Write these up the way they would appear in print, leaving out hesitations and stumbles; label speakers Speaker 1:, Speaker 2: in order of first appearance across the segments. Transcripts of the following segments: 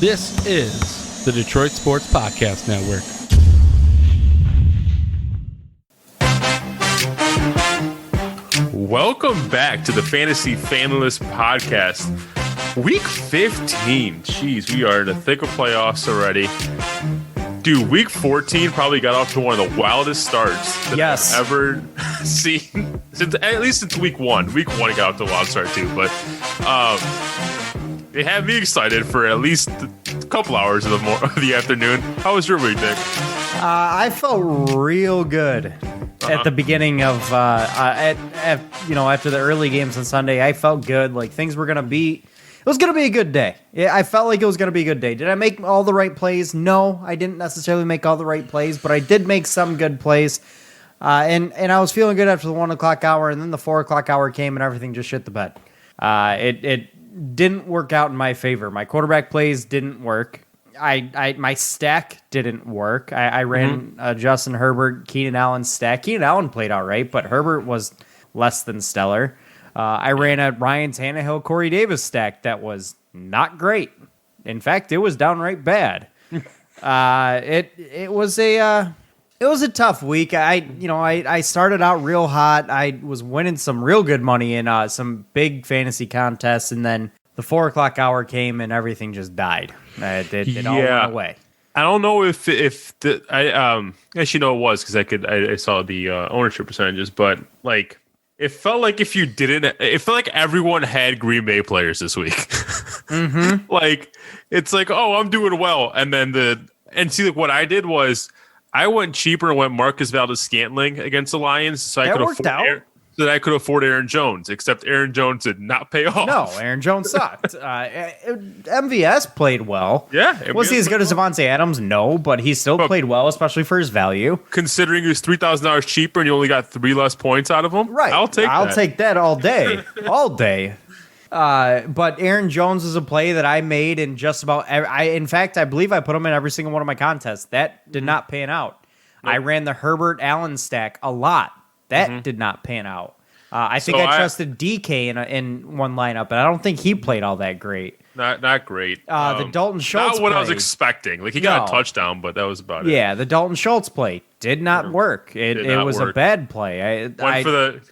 Speaker 1: This is the Detroit Sports Podcast Network.
Speaker 2: Welcome back to the Fantasy Fanalysts Podcast. Week 15. Jeez, we are in the thick of playoffs already. Dude, week 14 probably got off to one of the wildest starts that I've ever seen. At least since week one. Week one got off to a wild start too. But it had me excited for at least a couple hours of the afternoon. How was your week, Nick?
Speaker 3: I felt real good at the beginning of after the early games on Sunday. I felt good. Like things were gonna be. It was gonna be a good day. Yeah, I felt like it was gonna be a good day. Did I make all the right plays? No, I didn't necessarily make all the right plays, but I did make some good plays. And I was feeling good after the 1 o'clock hour, and then the 4 o'clock hour came, and everything just shit the bed. It didn't work out in my favor. My quarterback plays didn't work. My stack didn't work. I ran Justin Herbert, Keenan Allen stack. Keenan Allen played all right, but Herbert was less than stellar. I ran a Ryan Tannehill, Corey Davis stack that was not great. In fact, it was downright bad. It was a tough week. I started out real hot. I was winning some real good money in some big fantasy contests, and then the 4 o'clock hour came and everything just died. It all went away.
Speaker 2: I don't know if actually no, it was because I saw the ownership percentages, but like it felt like it felt like everyone had Green Bay players this week. Mm-hmm. Like it's like, oh, I'm doing well, and then what I did was I went cheaper and went Marcus Valdez-Scantling against the Lions, so I could afford Aaron Jones, except Aaron Jones did not pay off.
Speaker 3: No, Aaron Jones sucked. MVS played well.
Speaker 2: Yeah.
Speaker 3: Was he as good as Devontae Adams? No, but he still played well, especially for his value.
Speaker 2: Considering he was $3,000 cheaper and you only got 3 less points out of him?
Speaker 3: Right. I'll take that all day. All day. But Aaron Jones is a play that I made in just about in fact, I believe I put him in every single one of my contests. That did not pan out. Nope. I ran the Herbert Allen stack a lot. That did not pan out. I think I trusted DK in one lineup, and I don't think he played all that great.
Speaker 2: Not great.
Speaker 3: The Dalton Schultz
Speaker 2: not what
Speaker 3: play,
Speaker 2: I was expecting. Like he got a touchdown, but that was about it.
Speaker 3: Yeah, the Dalton Schultz play did not work. It was a bad play.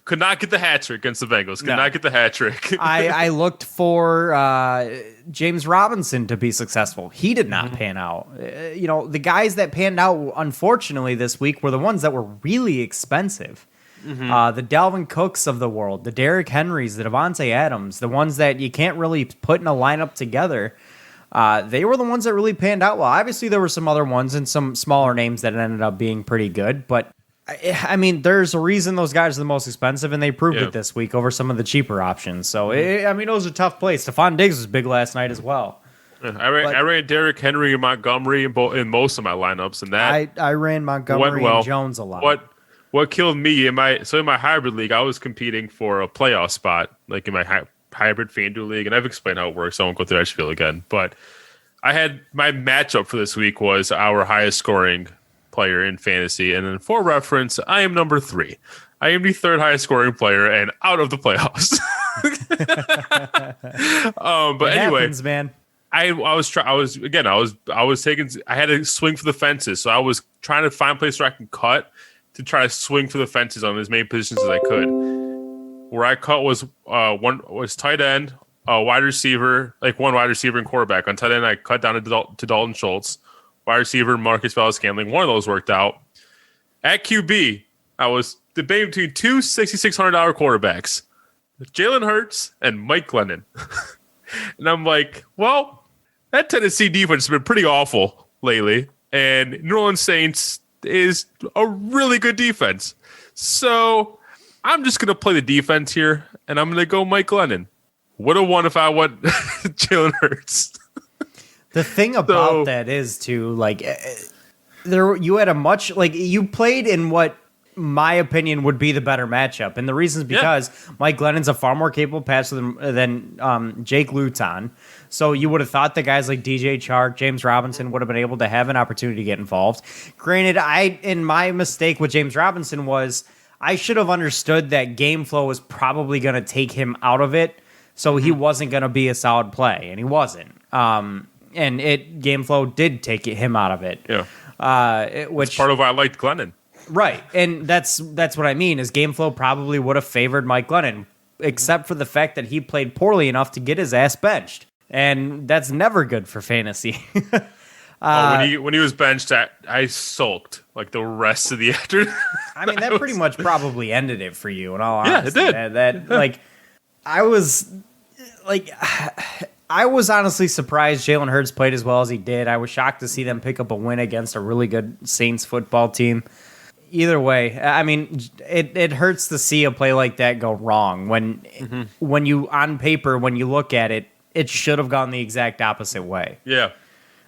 Speaker 2: Could not get the hat trick against the Bengals. Could not get the hat trick.
Speaker 3: I looked for James Robinson to be successful. He did not pan out. The guys that panned out, unfortunately, this week were the ones that were really expensive. The Dalvin Cooks of the world, the Derrick Henrys, the Devontae Adams, the ones that you can't really put in a lineup together, they were the ones that really panned out well. Obviously, there were some other ones and some smaller names that ended up being pretty good, but I mean, there's a reason those guys are the most expensive, and they proved it this week over some of the cheaper options. So, it was a tough play. Stephon Diggs was big last night as well.
Speaker 2: I ran Derrick Henry and Montgomery in most of my lineups, and that
Speaker 3: I ran Montgomery and Jones a lot.
Speaker 2: What killed me in my hybrid league, I was competing for a playoff spot, like in my hybrid FanDuel league, and I've explained how it works, so I won't go through that spiel again. But I had my matchup for this week was our highest scoring player in fantasy, and then for reference, I am number 3. I am the 3rd highest scoring player and out of the playoffs. But anyway,
Speaker 3: happens, man.
Speaker 2: I had to swing for the fences, so I was trying to find a place where I can cut to try to swing for the fences on as many positions as I could. Where I cut was tight end, wide receiver, like one wide receiver and quarterback. On tight end, I cut down to Dalton Schultz. Wide receiver, Marcus Valdez-Scantling. One of those worked out. At QB, I was debating between two $6,600 quarterbacks, Jalen Hurts and Mike Glennon. And I'm like, well, that Tennessee defense has been pretty awful lately, and New Orleans Saints is a really good defense. So I'm just going to play the defense here, and I'm going to go Mike Glennon. Would have won if I went Jalen Hurts.
Speaker 3: The thing about that is, too, like, you had you played in what my opinion would be the better matchup. And the reason is because Mike Glennon's a far more capable passer than Jake Luton. So you would have thought that guys like DJ Chark, James Robinson would have been able to have an opportunity to get involved. Granted, my mistake with James Robinson was I should have understood that game flow was probably going to take him out of it. So he wasn't going to be a solid play, and he wasn't. game flow did take him out of it.
Speaker 2: Yeah.
Speaker 3: Which
Speaker 2: part of why I liked Glennon.
Speaker 3: Right, and that's what I mean is game flow probably would have favored Mike Glennon, except for the fact that he played poorly enough to get his ass benched, and that's never good for fantasy.
Speaker 2: When he was benched, I sulked like the rest of the afternoon.
Speaker 3: I mean, that pretty much probably ended it for you. In all honesty,
Speaker 2: yeah, it did.
Speaker 3: That like, I was honestly surprised Jalen Hurts played as well as he did. I was shocked to see them pick up a win against a really good Saints football team. Either way, I mean, it hurts to see a play like that go wrong when you on paper when you look at it, it should have gone the exact opposite way.
Speaker 2: Yeah.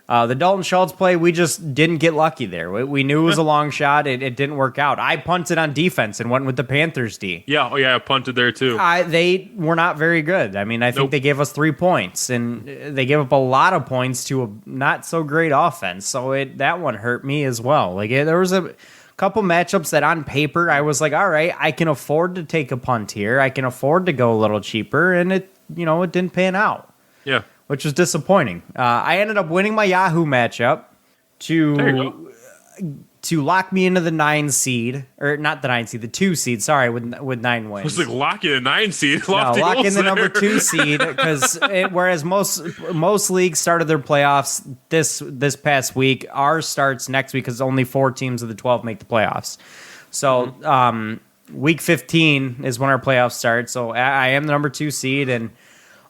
Speaker 3: The Dalton Schultz play, we just didn't get lucky there. We knew it was a long shot. It didn't work out. I punted on defense and went with the Panthers D.
Speaker 2: Yeah, I punted there too.
Speaker 3: They were not very good. I mean, I think they gave us 3 points, and they gave up a lot of points to a not so great offense. So that one hurt me as well. Like there was a couple matchups that on paper I was like, all right, I can afford to take a punt here. I can afford to go a little cheaper, and it didn't pan out.
Speaker 2: Yeah.
Speaker 3: Which was disappointing. I ended up winning my Yahoo matchup to lock me into the 9 seed, or not the 9 seed, the 2 seed. Sorry, with 9 wins.
Speaker 2: I was like lock in a 9 seed.
Speaker 3: Lock in the number 2 seed because whereas most leagues started their playoffs this past week, ours starts next week because only 4 teams of the 12 make the playoffs. So week 15 is when our playoffs start. So I am the number 2 seed, and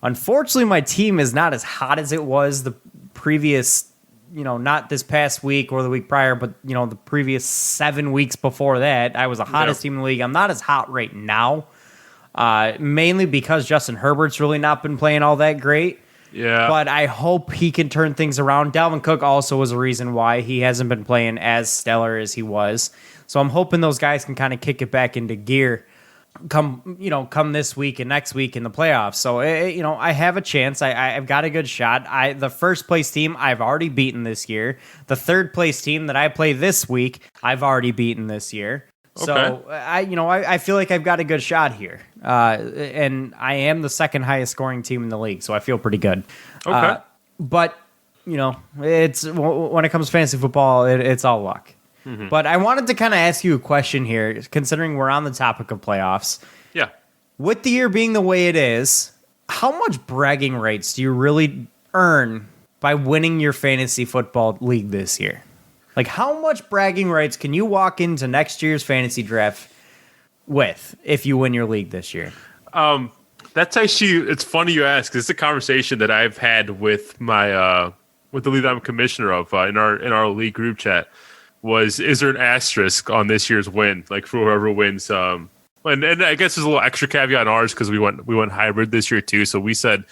Speaker 3: unfortunately, my team is not as hot as it was the previous, not this past week or the week prior, but, the previous 7 weeks before that. I was the hottest team in the league. I'm not as hot right now, mainly because Justin Herbert's really not been playing all that great.
Speaker 2: Yeah.
Speaker 3: But I hope he can turn things around. Dalvin Cook also was a reason why he hasn't been playing as stellar as he was. So I'm hoping those guys can kind of kick it back into gear come this week and next week in the playoffs. So, I have a chance. I've got a good shot. The first place team I've already beaten this year. The third place team that I play this week, I've already beaten this year. Okay. So, I feel like I've got a good shot here. And I am the second highest scoring team in the league, so I feel pretty good.
Speaker 2: Okay.
Speaker 3: But, it's when it comes to fantasy football, it's all luck. Mm-hmm. But I wanted to kind of ask you a question here, considering we're on the topic of playoffs.
Speaker 2: Yeah.
Speaker 3: With the year being the way it is, how much bragging rights do you really earn by winning your fantasy football league this year? Like, how much bragging rights can you walk into next year's fantasy draft with if you win your league this year?
Speaker 2: That's actually, it's funny you ask. It's a conversation that I've had with my with the league I'm commissioner of in our league group chat. Is there an asterisk on this year's win, like for whoever wins? And I guess there's a little extra caveat on ours because we went hybrid this year too. So we said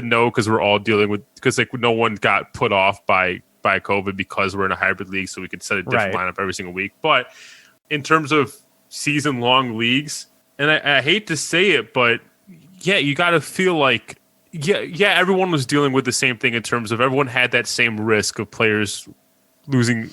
Speaker 2: no because we're all dealing with because like no one got put off by COVID because we're in a hybrid league, so we could set a different lineup every single week. But in terms of season long leagues, and I hate to say it, but yeah, you got to feel like everyone was dealing with the same thing in terms of everyone had that same risk of players losing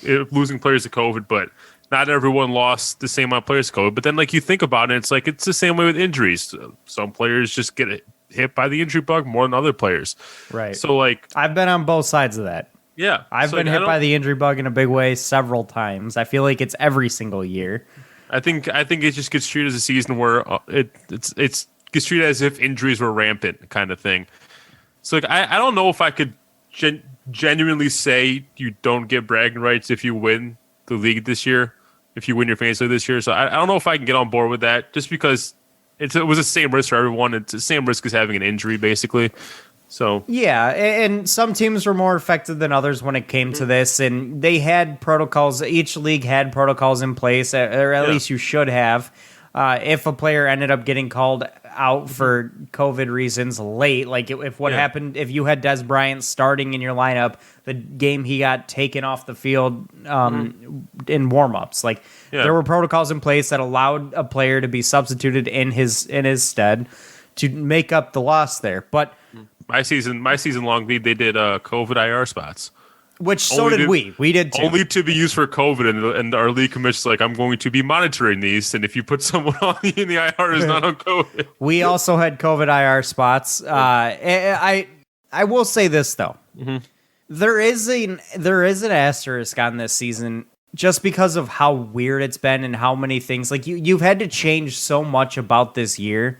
Speaker 2: players to COVID, but not everyone lost the same amount of players to COVID. But then, like, you think about it, it's like it's the same way with injuries. Some players just get hit by the injury bug more than other players. Right. So, like,
Speaker 3: I've been on both sides of that.
Speaker 2: Yeah.
Speaker 3: I've been hit by the injury bug in a big way several times. I feel like it's every single year.
Speaker 2: I think it just gets treated as a season where it gets treated as if injuries were rampant kind of thing. So, like, I don't know if I could genuinely say you don't get bragging rights if you win the league this year, if you win your fantasy league this year. So I don't know if I can get on board with that just because it was the same risk for everyone. It's the same risk as having an injury, basically. So
Speaker 3: yeah, and some teams were more affected than others when it came to this, and they had protocols. Each league had protocols in place, or at least you should have. If a player ended up getting called out for COVID reasons late, like if what happened, if you had Des Bryant starting in your lineup, the game he got taken off the field in warmups, like there were protocols in place that allowed a player to be substituted in his stead to make up the loss there. But
Speaker 2: my season long league, they did COVID IR spots.
Speaker 3: Which so did we. We did too.
Speaker 2: Only to be used for COVID, and our league commission's like, I'm going to be monitoring these, and if you put someone on in the IR is not on COVID.
Speaker 3: We also had COVID IR spots. I will say this though. There is an asterisk on this season just because of how weird it's been and how many things like you've had to change so much about this year.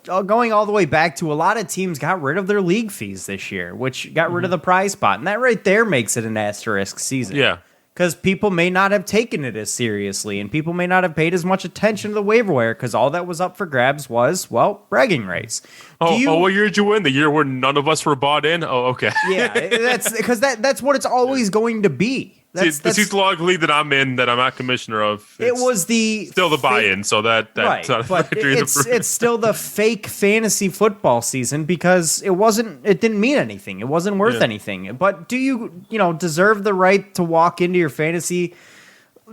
Speaker 3: Going all the way back to a lot of teams got rid of their league fees this year, which got rid of the prize pot, and that right there makes it an asterisk season.
Speaker 2: Yeah.
Speaker 3: Because people may not have taken it as seriously, and people may not have paid as much attention to the waiver wire because all that was up for grabs was, well, bragging rights.
Speaker 2: What year did you win? The year where none of us were bought in? Oh, okay.
Speaker 3: Yeah, that's because that's what it's always going to be.
Speaker 2: That's the log league that I'm in that I'm not commissioner of.
Speaker 3: It was still
Speaker 2: the buy-in, so that's
Speaker 3: right,
Speaker 2: not
Speaker 3: but it's still the fake fantasy football season because it didn't mean anything. It wasn't worth anything. But do you deserve the right to walk into your fantasy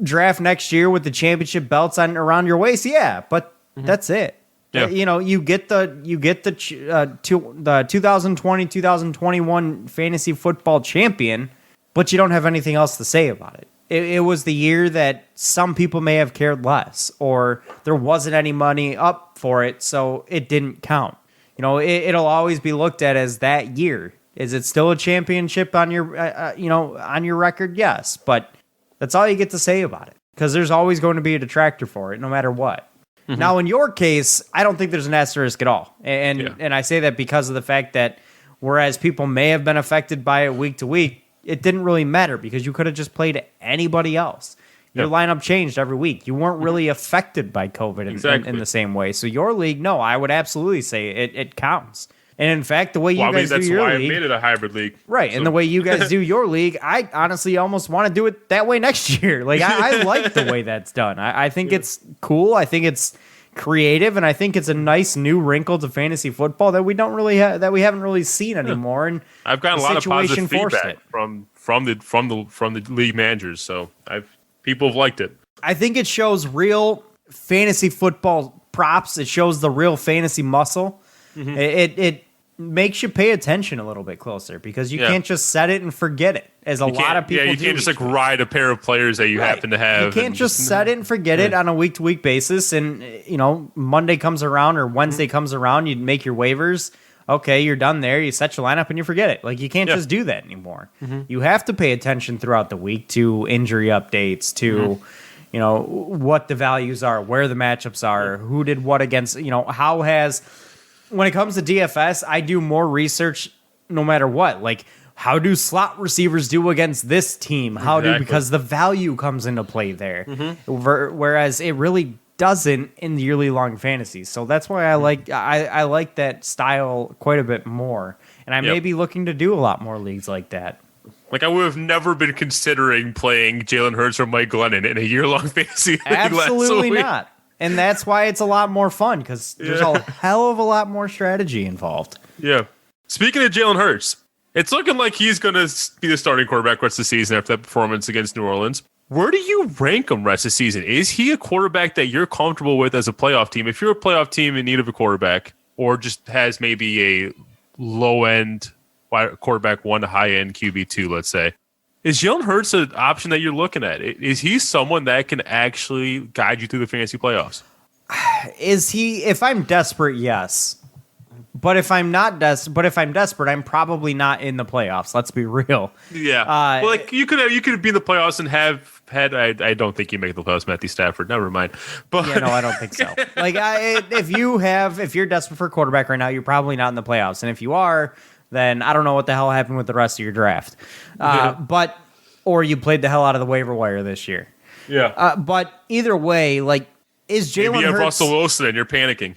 Speaker 3: draft next year with the championship belts on around your waist? Yeah, but that's it.
Speaker 2: Yeah.
Speaker 3: You get the 2020-2021 fantasy football champion, but you don't have anything else to say about it. It was the year that some people may have cared less, or there wasn't any money up for it, so it didn't count. It'll always be looked at as that year. Is it still a championship on your on your record? Yes, but that's all you get to say about it because there's always going to be a detractor for it, no matter what. Now, in your case, I don't think there's an asterisk at all, and I say that because of the fact that whereas people may have been affected by it week to week, it didn't really matter because you could have just played anybody else. Your lineup changed every week. You weren't really affected by COVID in the same way. So your league, no, I would absolutely say it counts. And in fact, the way you guys do your league,
Speaker 2: I made it a hybrid league,
Speaker 3: right? So. And the way you guys do your league, I honestly almost want to do it that way next year. Like I like the way that's done. I think it's cool. I think it's creative, and I think it's a nice new wrinkle to fantasy football that we don't really that we haven't really seen anymore. And
Speaker 2: I've gotten a lot of positive feedback from the league managers, so people have liked it.
Speaker 3: I think it shows real fantasy football props. It shows the real fantasy muscle. It makes you pay attention a little bit closer because you can't just set it and forget it, as a lot of people do.
Speaker 2: Yeah, you can't just ride a pair of players that you happen to have.
Speaker 3: You can't just set it and forget it on a week-to-week basis. And, Monday comes around or Wednesday comes around, you make your waivers. Okay, you're done there. You set your lineup and you forget it. Like, you can't just do that anymore. You have to pay attention throughout the week to injury updates, to... what the values are, where the matchups are, who did what against, when it comes to DFS, I do more research no matter what. Like, how do slot receivers do against this team? Because the value comes into play there. Whereas it really doesn't in the yearly long fantasy. So that's why I like that style quite a bit more. And I may be looking to do a lot more leagues like that.
Speaker 2: Like, I would have never been considering playing Jalen Hurts or Mike Glennon in a year-long fantasy league.
Speaker 3: Absolutely not. And that's why it's a lot more fun, because there's a hell of a lot more strategy involved.
Speaker 2: Yeah. Speaking of Jalen Hurts, it's looking like he's going to be the starting quarterback rest of the season after that performance against New Orleans. Where do you rank him rest of the season? Is he a quarterback that you're comfortable with as a playoff team? If you're a playoff team in need of a quarterback, or just has maybe a low-end quarterback 1 to high-end QB2, let's say, is Jalen Hurts an option that you're looking at? Is he someone that can actually guide you through the fantasy playoffs?
Speaker 3: Is he? If I'm desperate, yes. But if I'm not desperate, I'm probably not in the playoffs. Let's be real.
Speaker 2: Yeah. You could be in the playoffs and have had. I don't think you make the playoffs, Matthew Stafford. Never mind. But
Speaker 3: yeah, no, I don't think so. If you're desperate for a quarterback right now, you're probably not in the playoffs. And if you are, then I don't know what the hell happened with the rest of your draft. Or you played the hell out of the waiver wire this year.
Speaker 2: Yeah.
Speaker 3: But either way, is Jalen Hurts... Maybe you have
Speaker 2: Russell Wilson and you're panicking.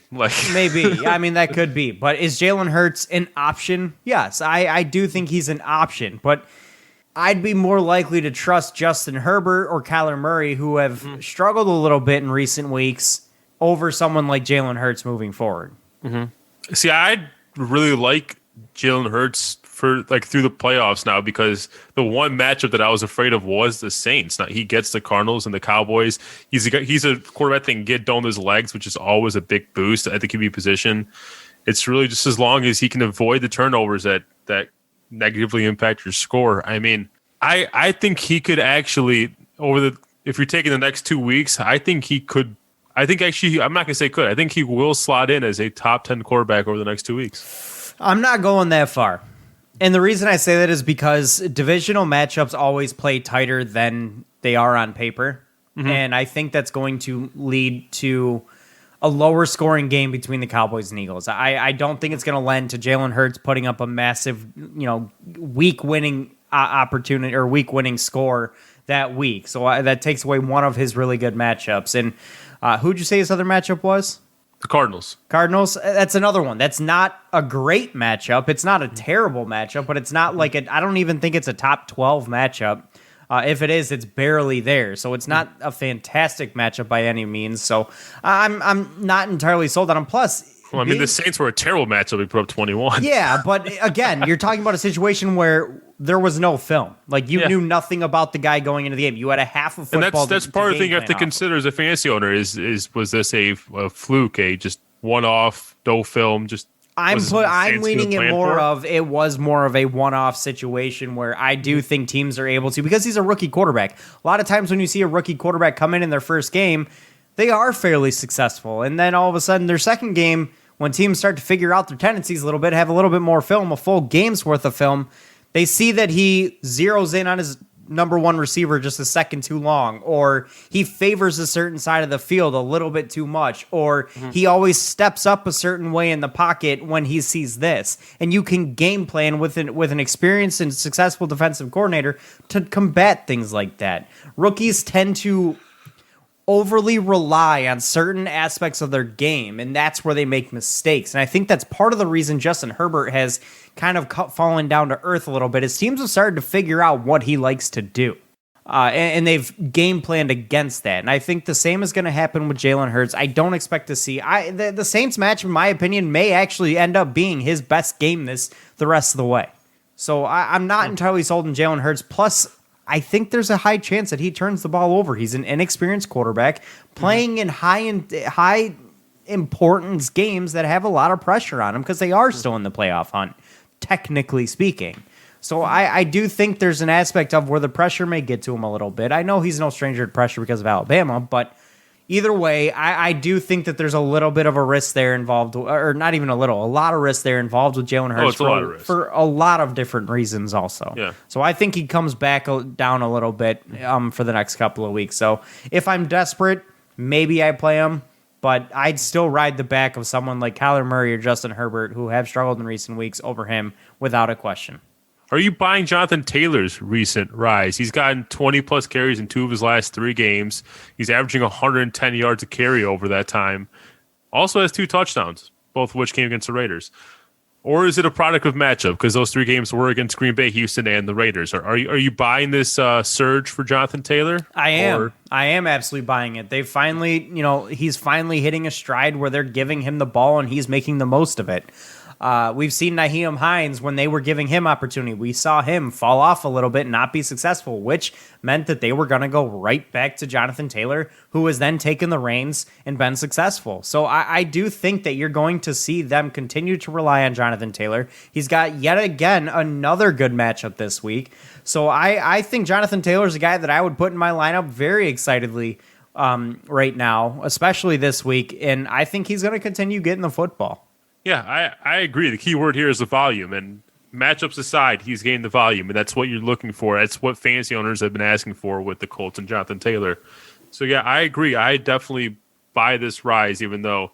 Speaker 3: Maybe. I mean, that could be. But is Jalen Hurts an option? Yes, I do think he's an option. But I'd be more likely to trust Justin Herbert or Kyler Murray, who have struggled a little bit in recent weeks, over someone like Jalen Hurts moving forward.
Speaker 2: See, I really like Jalen Hurts for through the playoffs now, because the one matchup that I was afraid of was the Saints. Now he gets the Cardinals and the Cowboys. He's a quarterback that can get down his legs, which is always a big boost at the QB position. It's really just as long as he can avoid the turnovers that negatively impact your score. I mean, I think he could actually if you're taking the next 2 weeks, I'm not going to say could. I think he will slot in as a top 10 quarterback over the next 2 weeks.
Speaker 3: I'm not going that far. And the reason I say that is because divisional matchups always play tighter than they are on paper. And I think that's going to lead to a lower scoring game between the Cowboys and Eagles. I don't think it's going to lend to Jalen Hurts putting up a massive, week winning opportunity or week winning score that week. So that takes away one of his really good matchups. And who'd you say his other matchup was?
Speaker 2: The Cardinals.
Speaker 3: That's another one. That's not a great matchup. It's not a terrible matchup, but it's not like I don't even think it's a top 12 matchup. If it is, it's barely there. So it's not a fantastic matchup by any means. So I'm not entirely sold on him. Plus,
Speaker 2: well, the Saints were a terrible matchup. We put up 21.
Speaker 3: Yeah, but again, you're talking about a situation where there was no film. Like you knew nothing about the guy going into the game. You had a half of football.
Speaker 2: And that's part of the thing you have to consider as a fantasy owner is was this a fluke, a just one-off, no film, just
Speaker 3: I'm leaning it more of it was more of a one-off situation where I do think teams are able to, because he's a rookie quarterback. A lot of times when you see a rookie quarterback come in their first game, they are fairly successful. And then all of a sudden their second game, when teams start to figure out their tendencies a little bit, have a little bit more film, a full game's worth of film, they see that he zeroes in on his number one receiver just a second too long, or he favors a certain side of the field a little bit too much, or he always steps up a certain way in the pocket when he sees this. And you can game plan with an experienced and successful defensive coordinator to combat things like that. Rookies tend to overly rely on certain aspects of their game, and that's where they make mistakes. And I think that's part of the reason Justin Herbert has kind of fallen down to earth a little bit. His teams have started to figure out what he likes to do, and they've game planned against that. And I think the same is going to happen with Jalen Hurts. I don't expect to see the Saints match, in my opinion, may actually end up being his best game the rest of the way. So I'm not entirely sold on Jalen Hurts. Plus, I think there's a high chance that he turns the ball over. He's an inexperienced quarterback playing in high importance games that have a lot of pressure on him because they are still in the playoff hunt, technically speaking. So I do think there's an aspect of where the pressure may get to him a little bit. I know he's no stranger to pressure because of Alabama, but either way, I do think that there's a little bit of a risk there involved, or not even a little, a lot of risk there involved with Jalen Hurts for a lot of different reasons also.
Speaker 2: Yeah.
Speaker 3: So I think he comes back down a little bit for the next couple of weeks. So if I'm desperate, maybe I play him, but I'd still ride the back of someone like Kyler Murray or Justin Herbert, who have struggled in recent weeks, over him without a question.
Speaker 2: Are you buying Jonathan Taylor's recent rise? He's gotten 20-plus carries in 2 of his last 3 games. He's averaging 110 yards a carry over that time. Also has 2 touchdowns, both of which came against the Raiders. Or is it a product of matchup? Because those 3 games were against Green Bay, Houston, and the Raiders. Are you buying this surge for Jonathan Taylor?
Speaker 3: I am. I am absolutely buying it. They finally, he's finally hitting a stride where they're giving him the ball and he's making the most of it. We've seen Nyheim Hines, when they were giving him opportunity, we saw him fall off a little bit and not be successful, which meant that they were going to go right back to Jonathan Taylor, who has then taken the reins and been successful. So I do think that you're going to see them continue to rely on Jonathan Taylor. He's got yet again another good matchup this week. So I think Jonathan Taylor is a guy that I would put in my lineup very excitedly right now, especially this week. And I think he's going to continue getting the football.
Speaker 2: Yeah, I agree. The key word here is the volume. And matchups aside, he's gained the volume. And that's what you're looking for. That's what fantasy owners have been asking for with the Colts and Jonathan Taylor. So, yeah, I agree. I definitely buy this rise, even though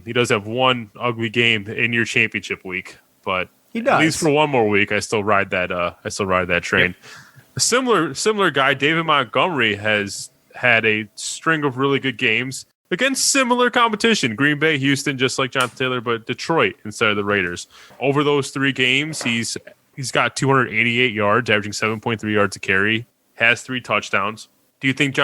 Speaker 2: he does have one ugly game in your championship week. But
Speaker 3: he does.
Speaker 2: At least for one more week, I still ride that train. Yep. A similar guy, David Montgomery, has had a string of really good games against similar competition. Green Bay, Houston, just like Jonathan Taylor, but Detroit instead of the Raiders. Over those 3 games, he's got 288 yards, averaging 7.3 yards a carry, has 3 touchdowns. Do you think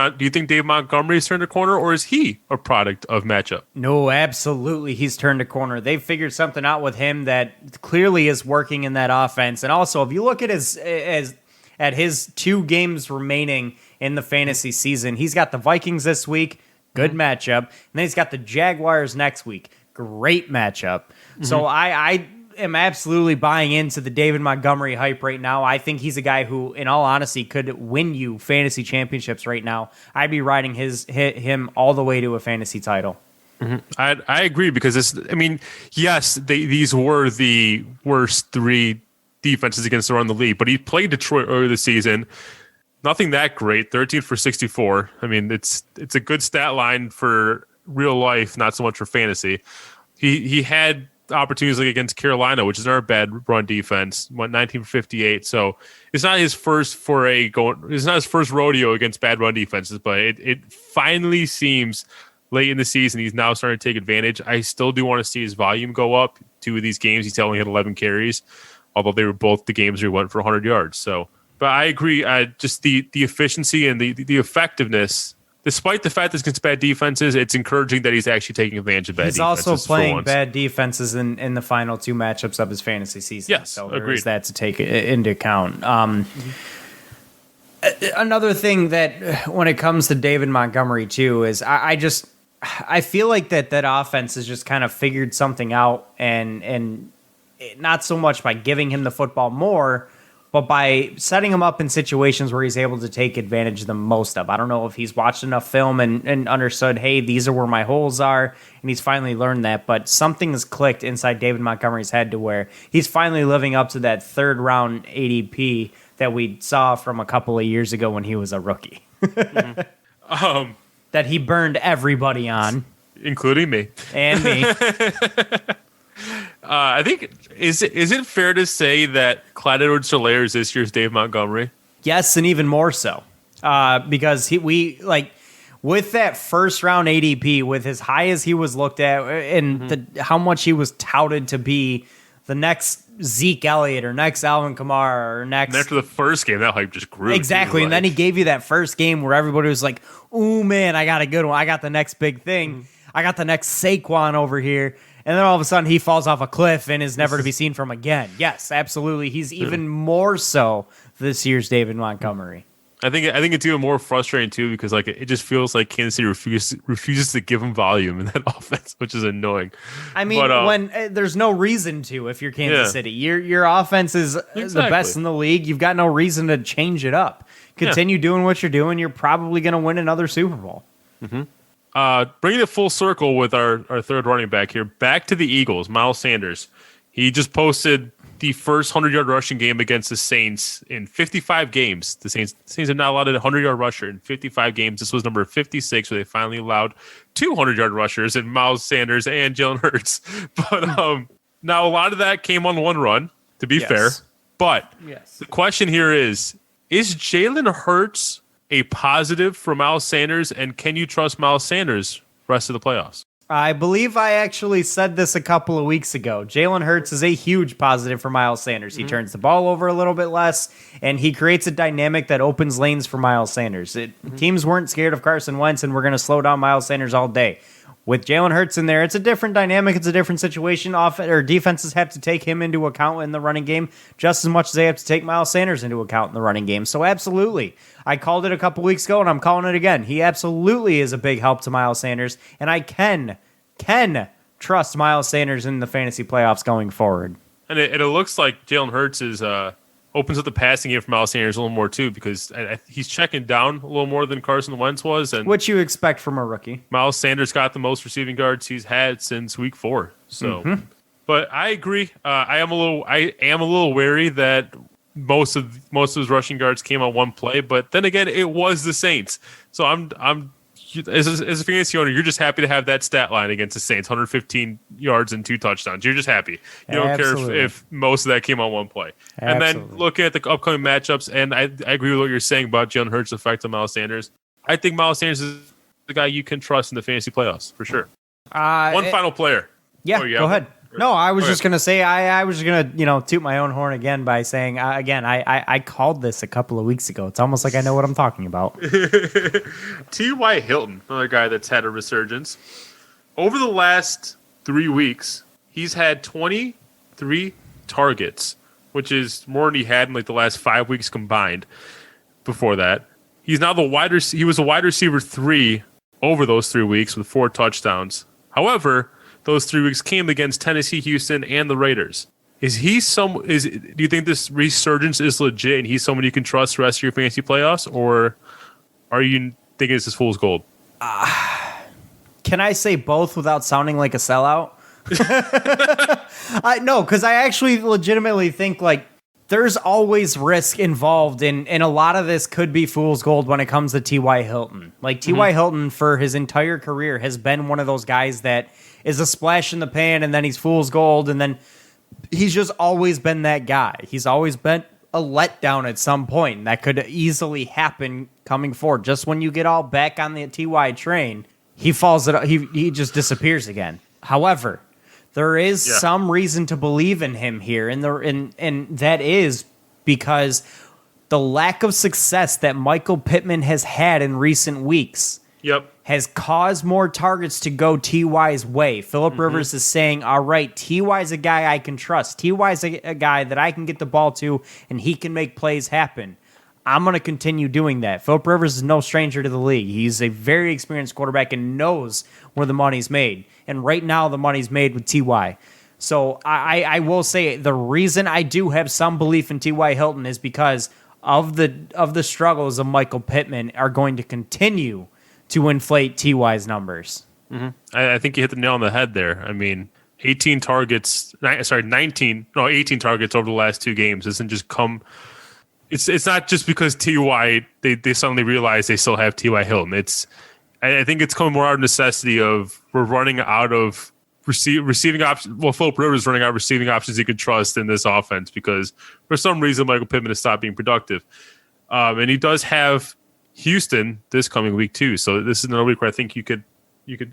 Speaker 2: Dave Montgomery has turned a corner, or is he a product of matchup?
Speaker 3: No, absolutely, he's turned a corner. They've figured something out with him that clearly is working in that offense. And also, if you look at his 2 games remaining in the fantasy season, he's got the Vikings this week. Good matchup. And then he's got the Jaguars next week. Great matchup. Mm-hmm. So I am absolutely buying into the David Montgomery hype right now. I think he's a guy who, in all honesty, could win you fantasy championships right now. I'd be riding him all the way to a fantasy title.
Speaker 2: Mm-hmm. I agree, because yes, these were the worst 3 defenses against the run in the league. But he played Detroit earlier this season. Nothing that great. 13 for 64. I mean, it's a good stat line for real life, not so much for fantasy. He had opportunities like against Carolina, which is not a bad run defense. Went 19 for 58. So it's not his first It's not his first rodeo against bad run defenses. But it finally seems late in the season he's now starting to take advantage. I still do want to see his volume go up. 2 of these games he's only had 11 carries, although they were both the games where he went for 100 yards. So. But I agree. Just the efficiency and the effectiveness, despite the fact that it's against bad defenses, it's encouraging that he's actually taking advantage of bad defenses.
Speaker 3: He's also playing bad defenses in the final 2 matchups of his fantasy season.
Speaker 2: Yes,
Speaker 3: so
Speaker 2: agreed.
Speaker 3: there's that to take into account. Another thing that when it comes to David Montgomery too is I feel like that offense has just kind of figured something out, and not so much by giving him the football more, but by setting him up in situations where he's able to take advantage of the most of. I don't know if he's watched enough film and understood, hey, these are where my holes are, and he's finally learned that. But something has clicked inside David Montgomery's head to where he's finally living up to that 3rd round ADP that we saw from a couple of years ago when he was a rookie.
Speaker 2: Mm-hmm.
Speaker 3: That he burned everybody on.
Speaker 2: Including me.
Speaker 3: And me.
Speaker 2: I think, is it fair to say that Clyde Edwards-Helaire is this year's Dave Montgomery?
Speaker 3: Yes, and even more so. Because with that 1st round ADP, with as high as he was looked at and how much he was touted to be the next Zeke Elliott or next Alvin Kamara or next...
Speaker 2: And after the first game, that hype just grew.
Speaker 3: Exactly, and then he gave you that first game where everybody was like, ooh, man, I got a good one. I got the next big thing. I got the next Saquon over here. And then all of a sudden he falls off a cliff and is never to be seen from again. Yes, absolutely. He's even more so this year's David Montgomery.
Speaker 2: I think it's even more frustrating too because like it just feels like Kansas City refuses to give him volume in that offense, which is annoying.
Speaker 3: I mean, when there's no reason to if you're Kansas City, your offense is the best in the league. You've got no reason to change it up. Continue doing what you're doing. You're probably going to win another Super Bowl.
Speaker 2: Mm-hmm. Bringing it full circle with our 3rd running back here, back to the Eagles, Miles Sanders. He just posted the first 100-yard rushing game against the Saints in 55 games. The Saints have not allowed a 100-yard rusher in 55 games. This was number 56, where they finally allowed 200-yard rushers in Miles Sanders and Jalen Hurts. But now a lot of that came on one run, to be fair. But the question here is Jalen Hurts a positive for Miles Sanders, and can you trust Miles Sanders rest of the playoffs?
Speaker 3: I believe I actually said this a couple of weeks ago. Jalen Hurts is a huge positive for Miles Sanders. He turns the ball over a little bit less, and he creates a dynamic that opens lanes for Miles Sanders. Teams weren't scared of Carson Wentz, and we're going to slow down Miles Sanders all day. With Jalen Hurts in there, it's a different dynamic. It's a different situation. Defenses have to take him into account in the running game just as much as they have to take Miles Sanders into account in the running game. So absolutely. I called it a couple weeks ago, and I'm calling it again. He absolutely is a big help to Miles Sanders, and I can trust Miles Sanders in the fantasy playoffs going forward.
Speaker 2: And it looks like Jalen Hurts opens up the passing game for Miles Sanders a little more, too, because he's checking down a little more than Carson Wentz was. And
Speaker 3: what you expect from a rookie.
Speaker 2: Miles Sanders got the most receiving yards he's had since week 4. So, But I agree. I am a little wary that most of his rushing yards came on one play. But then again, it was the Saints. So I'm as a fantasy owner, you're just happy to have that stat line against the Saints, 115 yards and 2 touchdowns. You're just happy. You don't care if most of that came on one play. And then look at the upcoming matchups, and I agree with what you're saying about Jalen Hurts' effect on Miles Sanders. I think Miles Sanders is the guy you can trust in the fantasy playoffs, for sure. One final player.
Speaker 3: Yeah, go ahead. No, I was just going to say, I was just going to, toot my own horn again by saying, I called this a couple of weeks ago. It's almost like I know what I'm talking about.
Speaker 2: T.Y. Hilton, another guy that's had a resurgence. Over the last 3 weeks, he's had 23 targets, which is more than he had in like the last 5 weeks combined before that. He's now he was a wide receiver 3 over those 3 weeks with 4 touchdowns. However, those 3 weeks came against Tennessee, Houston, and the Raiders. Do you think this resurgence is legit and he's someone you can trust the rest of your fantasy playoffs, or are you thinking this is fool's gold?
Speaker 3: Can I say both without sounding like a sellout? No, because I actually legitimately think like there's always risk involved, and a lot of this could be fool's gold when it comes to T.Y. Hilton. Like, T.Y. Hilton, for his entire career, has been one of those guys that is a splash in the pan, and then he's fool's gold, and then he's just always been that guy. He's always been a letdown at some point, and that could easily happen coming forward. Just when you get all back on the T.Y. train, he falls it. He just disappears again. However, there is some reason to believe in him here, and that is because the lack of success that Michael Pittman has had in recent weeks has caused more targets to go T.Y.'s way. Phillip Rivers is saying, all right, T.Y.'s a guy I can trust. T.Y.'s a guy that I can get the ball to, and he can make plays happen. I'm going to continue doing that. Phillip Rivers is no stranger to the league. He's a very experienced quarterback and knows where the money's made. And right now, the money's made with T.Y. So I will say the reason I do have some belief in T.Y. Hilton is because of the struggles of Michael Pittman are going to continue to inflate T.Y.'s numbers.
Speaker 2: I think you hit the nail on the head there. I mean, 18 targets over the last 2 games doesn't just come. It's not just because T.Y. they suddenly realize they still have T.Y. Hilton. I think it's coming more out of necessity of we're running out of receiving options. Well, Phillip Rivers is running out of receiving options he could trust in this offense because for some reason Michael Pittman has stopped being productive. And he does have Houston this coming week too. So this is another week where I think you could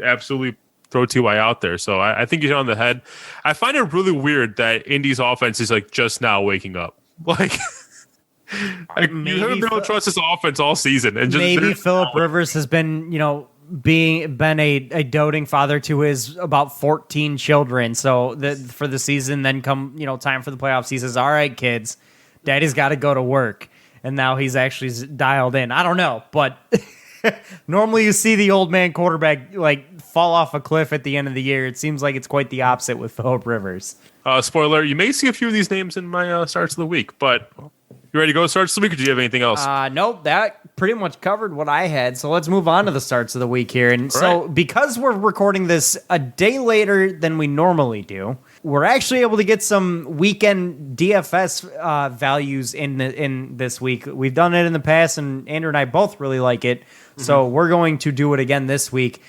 Speaker 2: absolutely throw T.Y. out there. So I think you hit on the head. I find it really weird that Indy's offense is like just now waking up. Like you haven't been able to trust this offense all season, and just
Speaker 3: maybe Phillip Rivers has been, been a doting father to his about 14 children. So for the season, then come time for the playoffs, he says, "All right, kids, Daddy's got to go to work," and now he's actually dialed in. I don't know, but normally you see the old man quarterback like fall off a cliff at the end of the year. It seems like it's quite the opposite with Phillip Rivers.
Speaker 2: Spoiler: you may see a few of these names in my starts of the week, but. You ready to go starts of the week, or do you have anything else?
Speaker 3: Nope, that pretty much covered what I had. So let's move on to the starts of the week here. And so because we're recording this a day later than we normally do, we're actually able to get some weekend DFS values in this week. We've done it in the past, and Andrew and I both really like it. So we're going to do it again this week.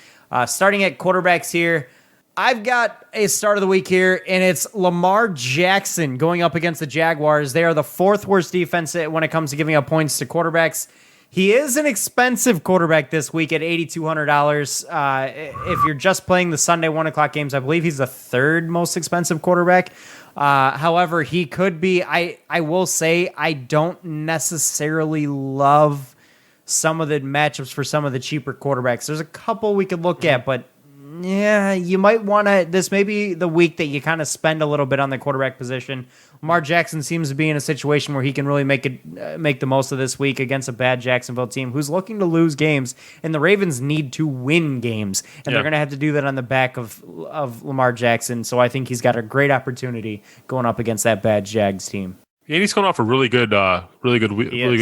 Speaker 3: Starting at quarterbacks here. I've got a start of the week here, and it's Lamar Jackson going up against the Jaguars. They are the 4th worst defense when it comes to giving up points to quarterbacks. He is an expensive quarterback this week at $8,200. If you're just playing the Sunday 1 o'clock games, I believe he's the 3rd most expensive quarterback. However, he could be. I will say I don't necessarily love some of the matchups for some of the cheaper quarterbacks. There's a couple we could look at, but yeah, you might want to. This may be the week that you kind of spend a little bit on the quarterback position. Lamar Jackson seems to be in a situation where he can really make the most of this week against a bad Jacksonville team who's looking to lose games, and the Ravens need to win games, and they're going to have to do that on the back of Lamar Jackson. So I think he's got a great opportunity going up against that bad Jags team.
Speaker 2: And he's coming off a really good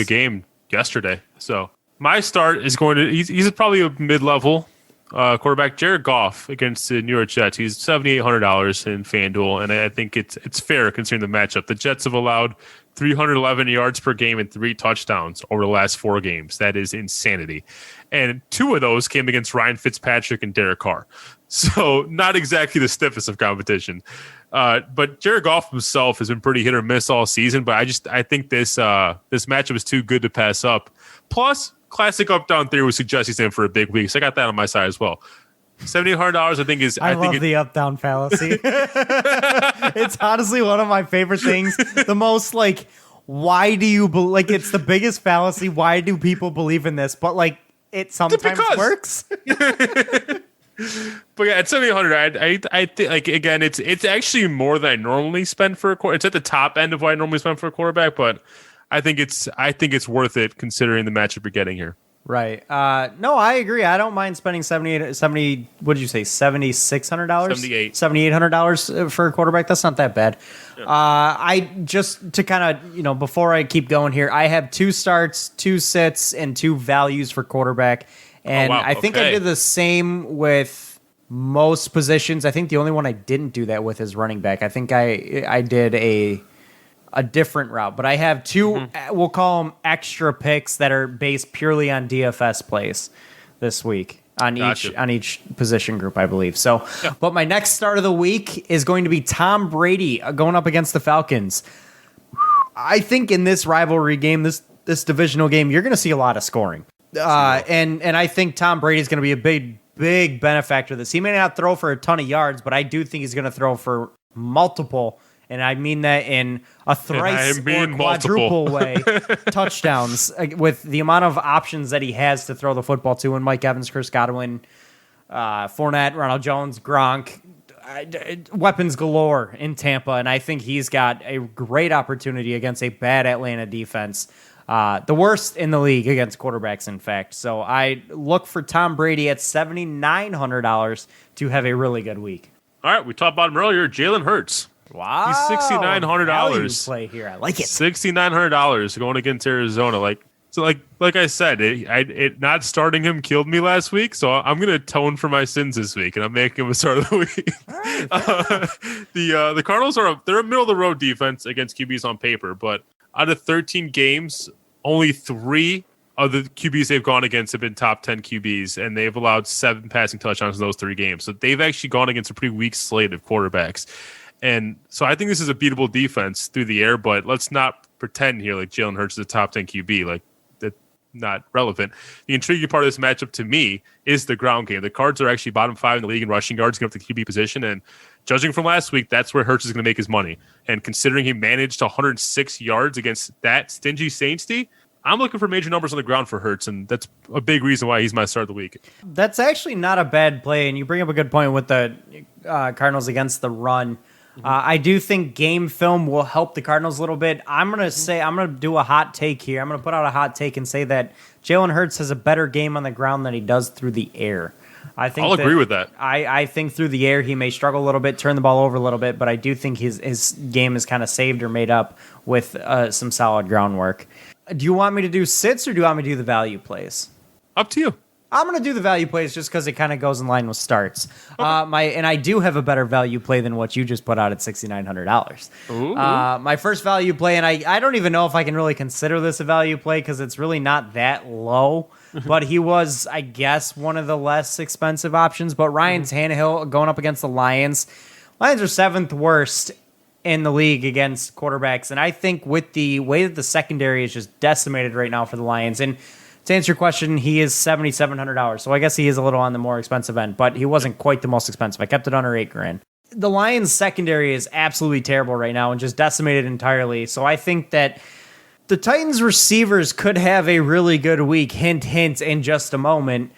Speaker 2: game yesterday. So my start is going to. He's probably a mid-level. Quarterback Jared Goff against the New York Jets. He's $7,800 in FanDuel, and I think it's fair considering the matchup. The Jets have allowed 311 yards per game and 3 touchdowns over the last 4 games. That is insanity. And 2 of those came against Ryan Fitzpatrick and Derek Carr. So not exactly the stiffest of competition. But Jared Goff himself has been pretty hit or miss all season, but I think this matchup is too good to pass up. Plus, classic up-down theory would suggest he's in for a big week, so I got that on my side as well. $7,800, I think is.
Speaker 3: I love the up-down fallacy. It's honestly one of my favorite things. The most why do you like? It's the biggest fallacy. Why do people believe in this? But it sometimes works.
Speaker 2: But yeah, at $7,800, I think again, it's actually more than I normally spend for a quarterback. It's at the top end of what I normally spend for a quarterback, but. I think it's worth it considering the matchup you're getting here.
Speaker 3: Right. No, I agree. I don't mind spending what did you say? $7,600? $7,800 for a quarterback. That's not that bad. Yeah. I just to kind of, before I keep going here, I have 2 starts, 2 sits, and 2 values for quarterback. And I think I did the same with most positions. I think the only one I didn't do that with is running back. I think I did a a different route. But I have two, we'll call them extra picks that are based purely on DFS plays this week on each position group, I believe. So, but my next start of the week is going to be Tom Brady going up against the Falcons. I think in this rivalry game, this divisional game, you're going to see a lot of scoring. And I think Tom Brady is going to be a big benefactor of this. He may not throw for a ton of yards, but I do think he's going to throw for multiple, and I mean that in a thrice or quadruple way, touchdowns with the amount of options that he has to throw the football to. And Mike Evans, Chris Godwin, Fournette, Ronald Jones, Gronk, weapons galore in Tampa. And I think he's got a great opportunity against a bad Atlanta defense. The worst in the league against quarterbacks, in fact. So I look for Tom Brady at $7,900 to have a really good week.
Speaker 2: All right, we talked about him earlier. Jalen Hurts.
Speaker 3: Wow,
Speaker 2: he's $6,900.
Speaker 3: Play here, I like it.
Speaker 2: $6,900 going against Arizona. Like I said, it not starting him killed me last week. So I'm gonna atone for my sins this week, and I'm making him a start of the week. Right, the Cardinals they're a middle of the road defense against QBs on paper, but out of 13 games, only 3 of the QBs they've gone against have been top 10 QBs, and they've allowed 7 passing touchdowns in those 3 games. So they've actually gone against a pretty weak slate of quarterbacks. And so I think this is a beatable defense through the air, but let's not pretend here like Jalen Hurts is a top 10 QB. Like, that's not relevant. The intriguing part of this matchup to me is the ground game. The Cards are actually bottom 5 in the league in rushing yards, going up the QB position, and judging from last week, that's where Hurts is going to make his money. And considering he managed 106 yards against that stingy Saints D, I'm looking for major numbers on the ground for Hurts, and that's a big reason why he's my start of the week.
Speaker 3: That's actually not a bad play, and you bring up a good point with the Cardinals against the run. I do think game film will help the Cardinals a little bit. I'm going to do a hot take here. I'm going to put out a hot take and say that Jalen Hurts has a better game on the ground than he does through the air. I'll
Speaker 2: agree with that.
Speaker 3: I think through the air he may struggle a little bit, turn the ball over a little bit, but I do think his game is kind of saved or made up with some solid groundwork. Do you want me to do sits or do you want me to do the value plays?
Speaker 2: Up to you.
Speaker 3: I'm going to do the value plays just because it kind of goes in line with starts. Okay. And I do have a better value play than what you just put out at $6,900. My first value play, and I don't even know if I can really consider this a value play because it's really not that low, but he was, I guess, one of the less expensive options. But Ryan Tannehill going up against the Lions. Lions are 7th worst in the league against quarterbacks, and I think with the way that the secondary is just decimated right now for the Lions, and to answer your question, he is $7,700, so I guess he is a little on the more expensive end, but he wasn't quite the most expensive. I kept it under $8,000. The Lions secondary is absolutely terrible right now and just decimated entirely, so I think that the Titans receivers could have a really good week, hint, hint, in just a moment,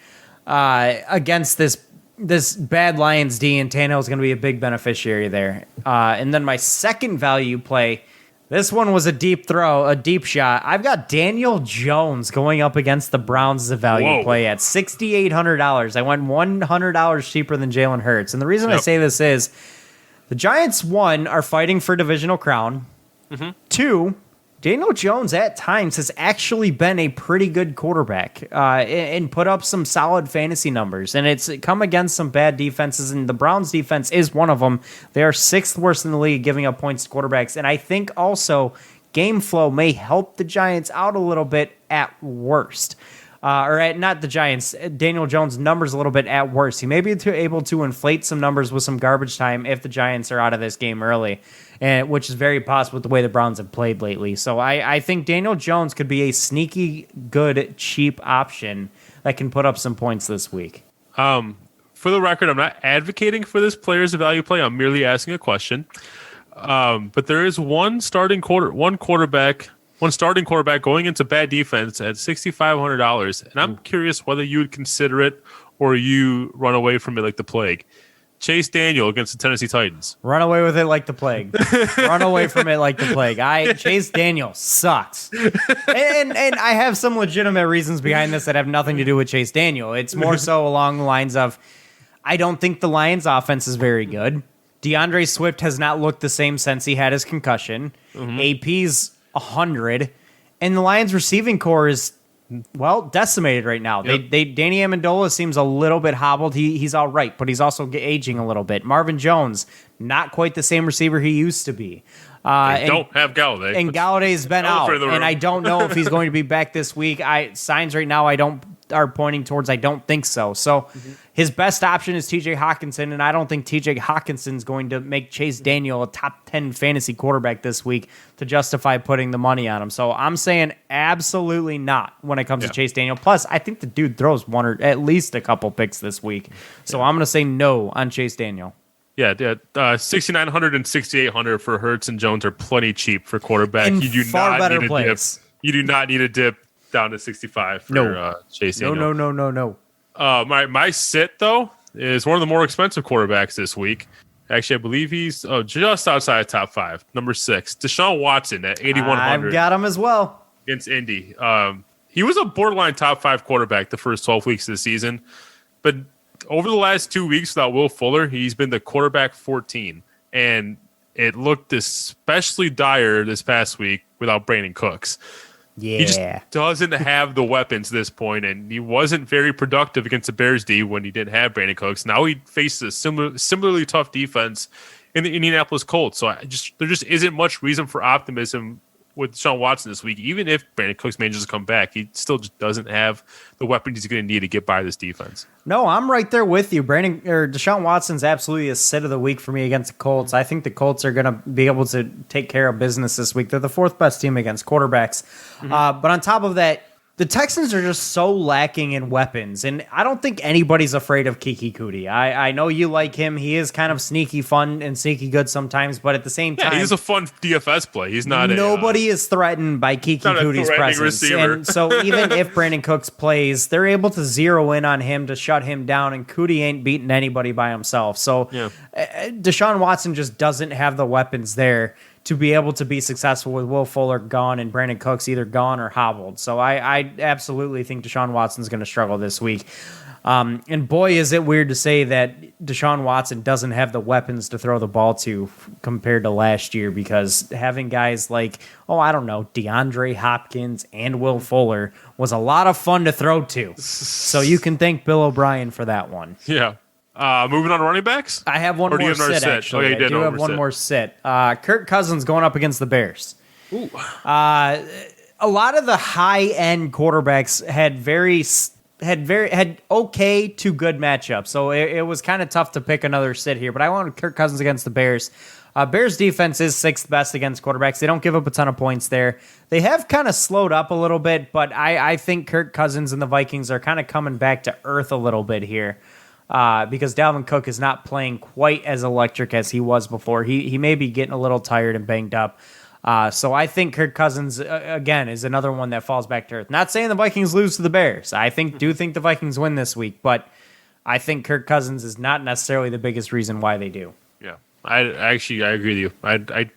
Speaker 3: against this bad Lions D, and Tannehill is going to be a big beneficiary there. And then my second value play, this one was a deep throw, a deep shot. I've got Daniel Jones going up against the Browns as a value play at $6,800. I went $100 cheaper than Jalen Hurts. And the reason I say this is the Giants, 1, are fighting for divisional crown. 2, Daniel Jones at times has actually been a pretty good quarterback and put up some solid fantasy numbers. And it's come against some bad defenses, and the Browns defense is one of them. They are 6th worst in the league giving up points to quarterbacks. And I think also game flow may help the Giants out a little bit at worst. Not the Giants, Daniel Jones' numbers a little bit at worst. He may be able to inflate some numbers with some garbage time if the Giants are out of this game early, which is very possible with the way the Browns have played lately. So I think Daniel Jones could be a sneaky, good, cheap option that can put up some points this week.
Speaker 2: For the record, I'm not advocating for this player as a value play. I'm merely asking a question. But there is one starting quarterback going into bad defense at $6,500, and I'm curious whether you would consider it or you run away from it like the plague. Chase Daniel against the Tennessee Titans.
Speaker 3: Run away with it like the plague. Run away from it like the plague. Chase Daniel sucks. And I have some legitimate reasons behind this that have nothing to do with Chase Daniel. It's more so along the lines of, I don't think the Lions offense is very good. DeAndre Swift has not looked the same since he had his concussion. AP's 100, and the Lions receiving core is Well, decimated right now.
Speaker 2: Yep.
Speaker 3: Danny Amendola seems a little bit hobbled. He's all right, but he's also aging a little bit. Marvin Jones, not quite the same receiver he used to be.
Speaker 2: Don't have Galladay.
Speaker 3: And Galladay's been out, and I don't know if he's going to be back this week. Signs right now are pointing towards I don't think so. So his best option is TJ Hawkinson, and I don't think TJ Hawkinson's going to make Chase Daniel a top 10 fantasy quarterback this week to justify putting the money on him. So I'm saying absolutely not when it comes to Chase Daniel. Plus, I think the dude throws one or at least a couple picks this week. So I'm going to say no on Chase Daniel.
Speaker 2: Yeah, 6,900 and 6,800 for Hurts and Jones are plenty cheap for quarterback.
Speaker 3: And
Speaker 2: you do
Speaker 3: far
Speaker 2: not
Speaker 3: better
Speaker 2: need a
Speaker 3: plays.
Speaker 2: dip. You do not need a dip down to 65 for Chase Daniel.
Speaker 3: No.
Speaker 2: My sit though is one of the more expensive quarterbacks this week. Actually, I believe he's just outside top 5, number 6, Deshaun Watson at 8,100.
Speaker 3: I've got him as well
Speaker 2: against Indy. He was a borderline top 5 quarterback the first 12 weeks of the season, but over the last 2 weeks without Will Fuller, he's been the quarterback 14, and it looked especially dire this past week without Brandon Cooks.
Speaker 3: Yeah.
Speaker 2: He just doesn't have the weapons at this point, and he wasn't very productive against the Bears D when he didn't have Brandon Cooks. Now he faces a similarly tough defense in the Indianapolis Colts. So there just isn't much reason for optimism with Deshaun Watson this week. Even if Brandon Cooks manages to come back, he still just doesn't have the weapons he's going to need to get by this defense.
Speaker 3: No, I'm right there with you. Deshaun Watson's absolutely a sit of the week for me against the Colts. I think the Colts are going to be able to take care of business this week. They're the 4th best team against quarterbacks. But on top of that, the Texans are just so lacking in weapons, and I don't think anybody's afraid of Kiki Kuti. I know you like him. He is kind of sneaky fun and sneaky good sometimes, but at the same time,
Speaker 2: he's a fun DFS play. He's not
Speaker 3: nobody is threatened by Kiki Kuti's presence.
Speaker 2: Receiver.
Speaker 3: And so even if Brandon Cooks plays, they're able to zero in on him to shut him down, and Kuti ain't beating anybody by himself. So Deshaun Watson just doesn't have the weapons there to be able to be successful with Will Fuller gone and Brandon Cooks either gone or hobbled. So I absolutely think Deshaun Watson's going to struggle this week. And boy, is it weird to say that Deshaun Watson doesn't have the weapons to throw the ball to compared to last year, because having guys like, DeAndre Hopkins and Will Fuller was a lot of fun to throw to. So you can thank Bill O'Brien for that one.
Speaker 2: Yeah. Moving on to running backs?
Speaker 3: I have one more sit, actually. I do have one more sit. Kirk Cousins going up against the Bears.
Speaker 2: Ooh.
Speaker 3: A lot of the high-end quarterbacks had okay to good matchups, so it was kind of tough to pick another sit here, but I wanted Kirk Cousins against the Bears. Bears defense is 6th best against quarterbacks. They don't give up a ton of points there. They have kind of slowed up a little bit, but I think Kirk Cousins and the Vikings are kind of coming back to earth a little bit here. Because Dalvin Cook is not playing quite as electric as he was before. He may be getting a little tired and banged up. So I think Kirk Cousins, again, is another one that falls back to earth. Not saying the Vikings lose to the Bears. I do think the Vikings win this week, but I think Kirk Cousins is not necessarily the biggest reason why they do.
Speaker 2: Yeah, I agree with you.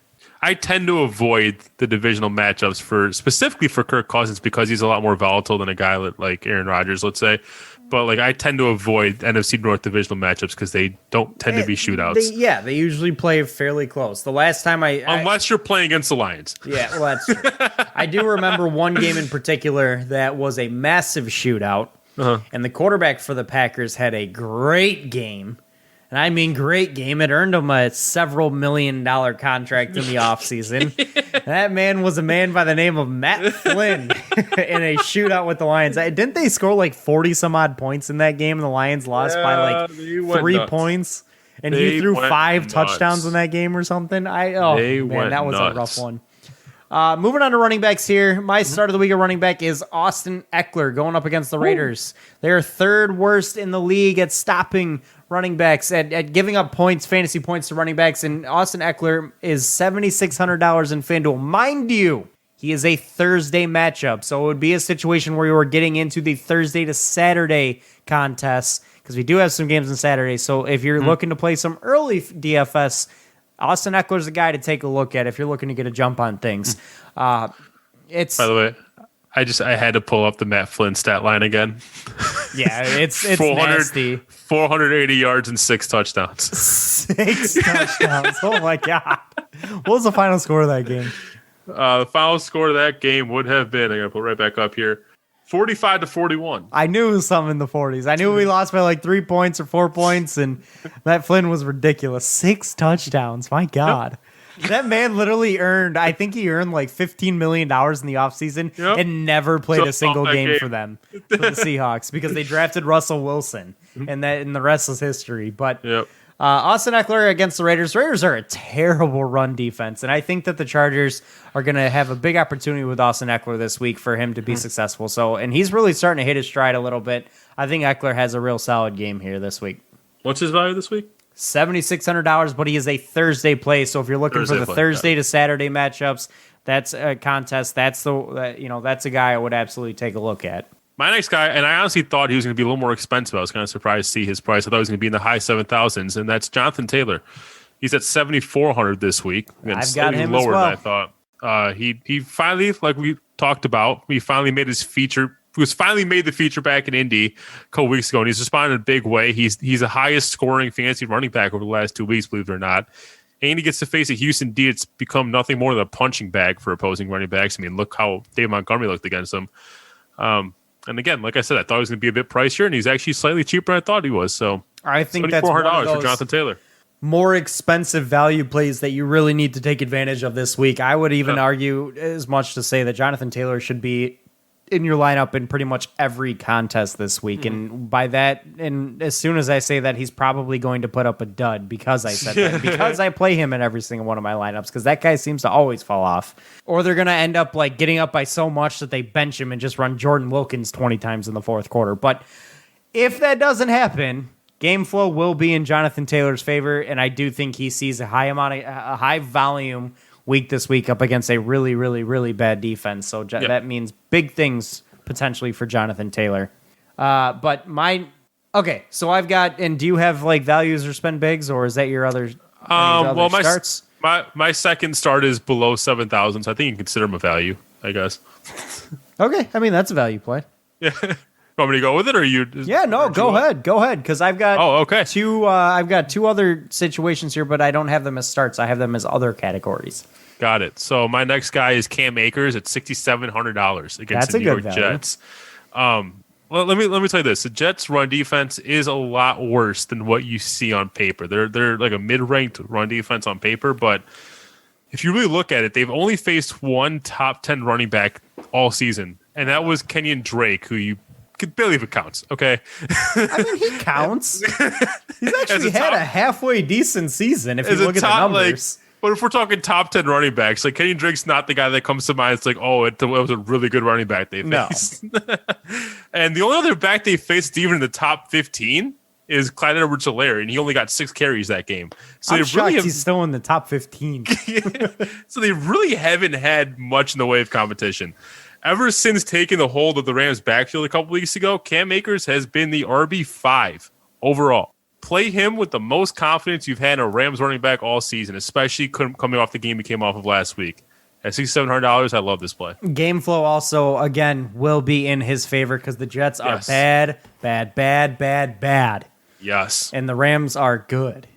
Speaker 2: I tend to avoid the divisional matchups specifically for Kirk Cousins because he's a lot more volatile than a guy like Aaron Rodgers, let's say. But I tend to avoid NFC North divisional matchups because they don't tend to be shootouts.
Speaker 3: They usually play fairly close. The last time
Speaker 2: unless you're playing against the Lions.
Speaker 3: Yeah, well, that's true. I do remember one game in particular that was a massive shootout, and the quarterback for the Packers had a great game. And I mean great game. It earned him a several $million contract in the offseason. That man was a man by the name of Matt Flynn in a shootout with the Lions. Didn't they score 40-some-odd points in that game, and the Lions lost by 3 points? And he threw 5 touchdowns in that game or something? That was a rough one. Moving on to running backs here. My start of the week at running back is Austin Eckler going up against the Raiders. They're 3rd worst in the league at stopping running backs, at giving up fantasy points to running backs, and Austin Eckler is $7,600 in FanDuel. Mind you, he is a Thursday matchup, so it would be a situation where you were getting into the Thursday to Saturday contests, because we do have some games on Saturday, so if you're looking to play some early DFS, Austin Eckler's the guy to take a look at if you're looking to get a jump on things.
Speaker 2: By the way, I had to pull up the Matt Flynn stat line again.
Speaker 3: Yeah, it's nasty.
Speaker 2: 480 yards and 6 touchdowns.
Speaker 3: 6 touchdowns. Oh my God. What was the final score of that game?
Speaker 2: The final score of that game would have been, I'm going to put it right back up here, 45-41.
Speaker 3: I knew it was something in the 40s. I knew we lost by like 3 points or 4 points, and that Flynn was ridiculous. 6 touchdowns. My God. Yep. That man literally earned, I think he earned like $15 million in the offseason and never played a single game for them, for the Seahawks, because they drafted Russell Wilson, and the rest is history. But Austin Eckler against the Raiders. Raiders are a terrible run defense, and I think that the Chargers are going to have a big opportunity with Austin Eckler this week for him to be successful. So, and he's really starting to hit his stride a little bit. I think Eckler has a real solid game here this week.
Speaker 2: What's his value this week?
Speaker 3: $7,600, but he is a Thursday play. So if you're looking for the Thursday to Saturday matchups, that's a contest. That's that's a guy I would absolutely take a look at.
Speaker 2: My next guy, and I honestly thought he was going to be a little more expensive. I was kind of surprised to see his price. I thought he was going to be in the high 7,000s, and that's Jonathan Taylor. He's at 7,400 this week.
Speaker 3: I've got him
Speaker 2: lower
Speaker 3: as well.
Speaker 2: than I thought. He finally, like we talked about, he finally made his feature. He was finally made the feature back in Indy a couple weeks ago, and he's responded in a big way. He's the highest scoring fantasy running back over the last 2 weeks, believe it or not. And he gets to face a Houston D. It's become nothing more than a punching bag for opposing running backs. I mean, look how Dave Montgomery looked against him. And again, like I said, I thought he was going to be a bit pricier, and he's actually slightly cheaper than I thought he was. So
Speaker 3: I think that's $400
Speaker 2: for Jonathan Taylor.
Speaker 3: More expensive value plays that you really need to take advantage of this week. I would even argue as much to say that Jonathan Taylor should be in your lineup in pretty much every contest this week. And by that, and as soon as I say that, he's probably going to put up a dud because I said that, because I play him in every single one of my lineups, because that guy seems to always fall off. Or they're going to end up like getting up by so much that they bench him and just run Jordan Wilkins 20 times in the fourth quarter. But if that doesn't happen, game flow will be in Jonathan Taylor's favor, and I do think he sees a high volume week this week up against a really, really, really bad defense. So that means big things potentially for Jonathan Taylor. So I've got, and do you have like values or spend bigs, or is that your other starts?
Speaker 2: My second start is below 7,000, so I think you can consider him a value, I guess.
Speaker 3: Okay, I mean that's a value play.
Speaker 2: Yeah. Want me to go with it, or you?
Speaker 3: Yeah, no, go ahead, because I've got I've got two other situations here, but I don't have them as starts. I have them as other categories.
Speaker 2: Got it. So my next guy is Cam Akers at $6,700 against the New York Jets. Well, let me tell you this: the Jets' run defense is a lot worse than what you see on paper. They're like a mid-ranked run defense on paper, but if you really look at it, they've only faced one top 10 running back all season, and that was Kenyon Drake, who you could barely even counts. Okay,
Speaker 3: I mean he counts. He's actually had a halfway decent season if you look at the numbers.
Speaker 2: But if we're talking top 10 running backs, like Kenyon Drake's not the guy that comes to mind. It's like, it was a really good running back they faced. No. And the only other back they faced even in the top 15 is Clyde Edwards-Helaire, and he only got 6 carries that game. So
Speaker 3: I'm shocked he's still in the top 15.
Speaker 2: So they really haven't had much in the way of competition. Ever since taking the hold of the Rams' backfield a couple weeks ago, Cam Akers has been the RB5 overall. Play him with the most confidence you've had in a Rams running back all season, especially coming off the game he came off of last week. At $6,700, I love this play. Game
Speaker 3: flow also, again, will be in his favor because the Jets are bad.
Speaker 2: Yes.
Speaker 3: And the Rams are good.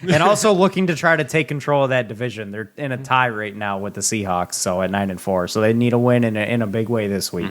Speaker 3: And also looking to try to take control of that division. They're in a tie right now with the Seahawks, so at 9-4. So they need a win in a big way this week.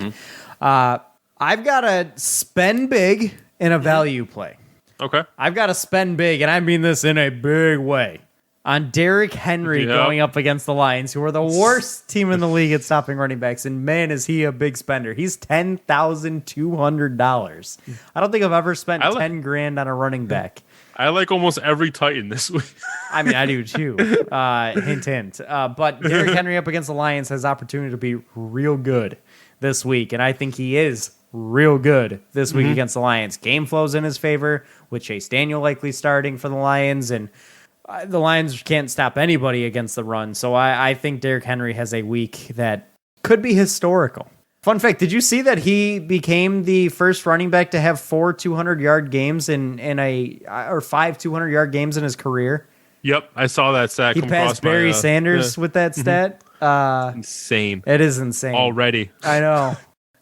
Speaker 3: I've got to spend big in a value play.
Speaker 2: Okay.
Speaker 3: I've got to spend big, and I mean this in a big way, on Derrick Henry going up against the Lions, who are the worst team in the league at stopping running backs. And man, is he a big spender. He's $10,200. I don't think I've ever spent $10,000 on a running back.
Speaker 2: I like almost every Titan this week.
Speaker 3: I mean, I do too. Hint. But Derrick Henry up against the Lions has opportunity to be real good this week, and I think he is real good this week against the Lions. Game flow's in his favor, with Chase Daniel likely starting for the Lions, and the Lions can't stop anybody against the run. So I think Derrick Henry has a week that could be historical. Fun fact, did you see that he became the first running back to have 4 200-yard games or 5 200-yard games in his career?
Speaker 2: Yep, I saw that stat.
Speaker 3: He passed Barry Sanders with that stat.
Speaker 2: Insane.
Speaker 3: It is insane.
Speaker 2: Already.
Speaker 3: I know.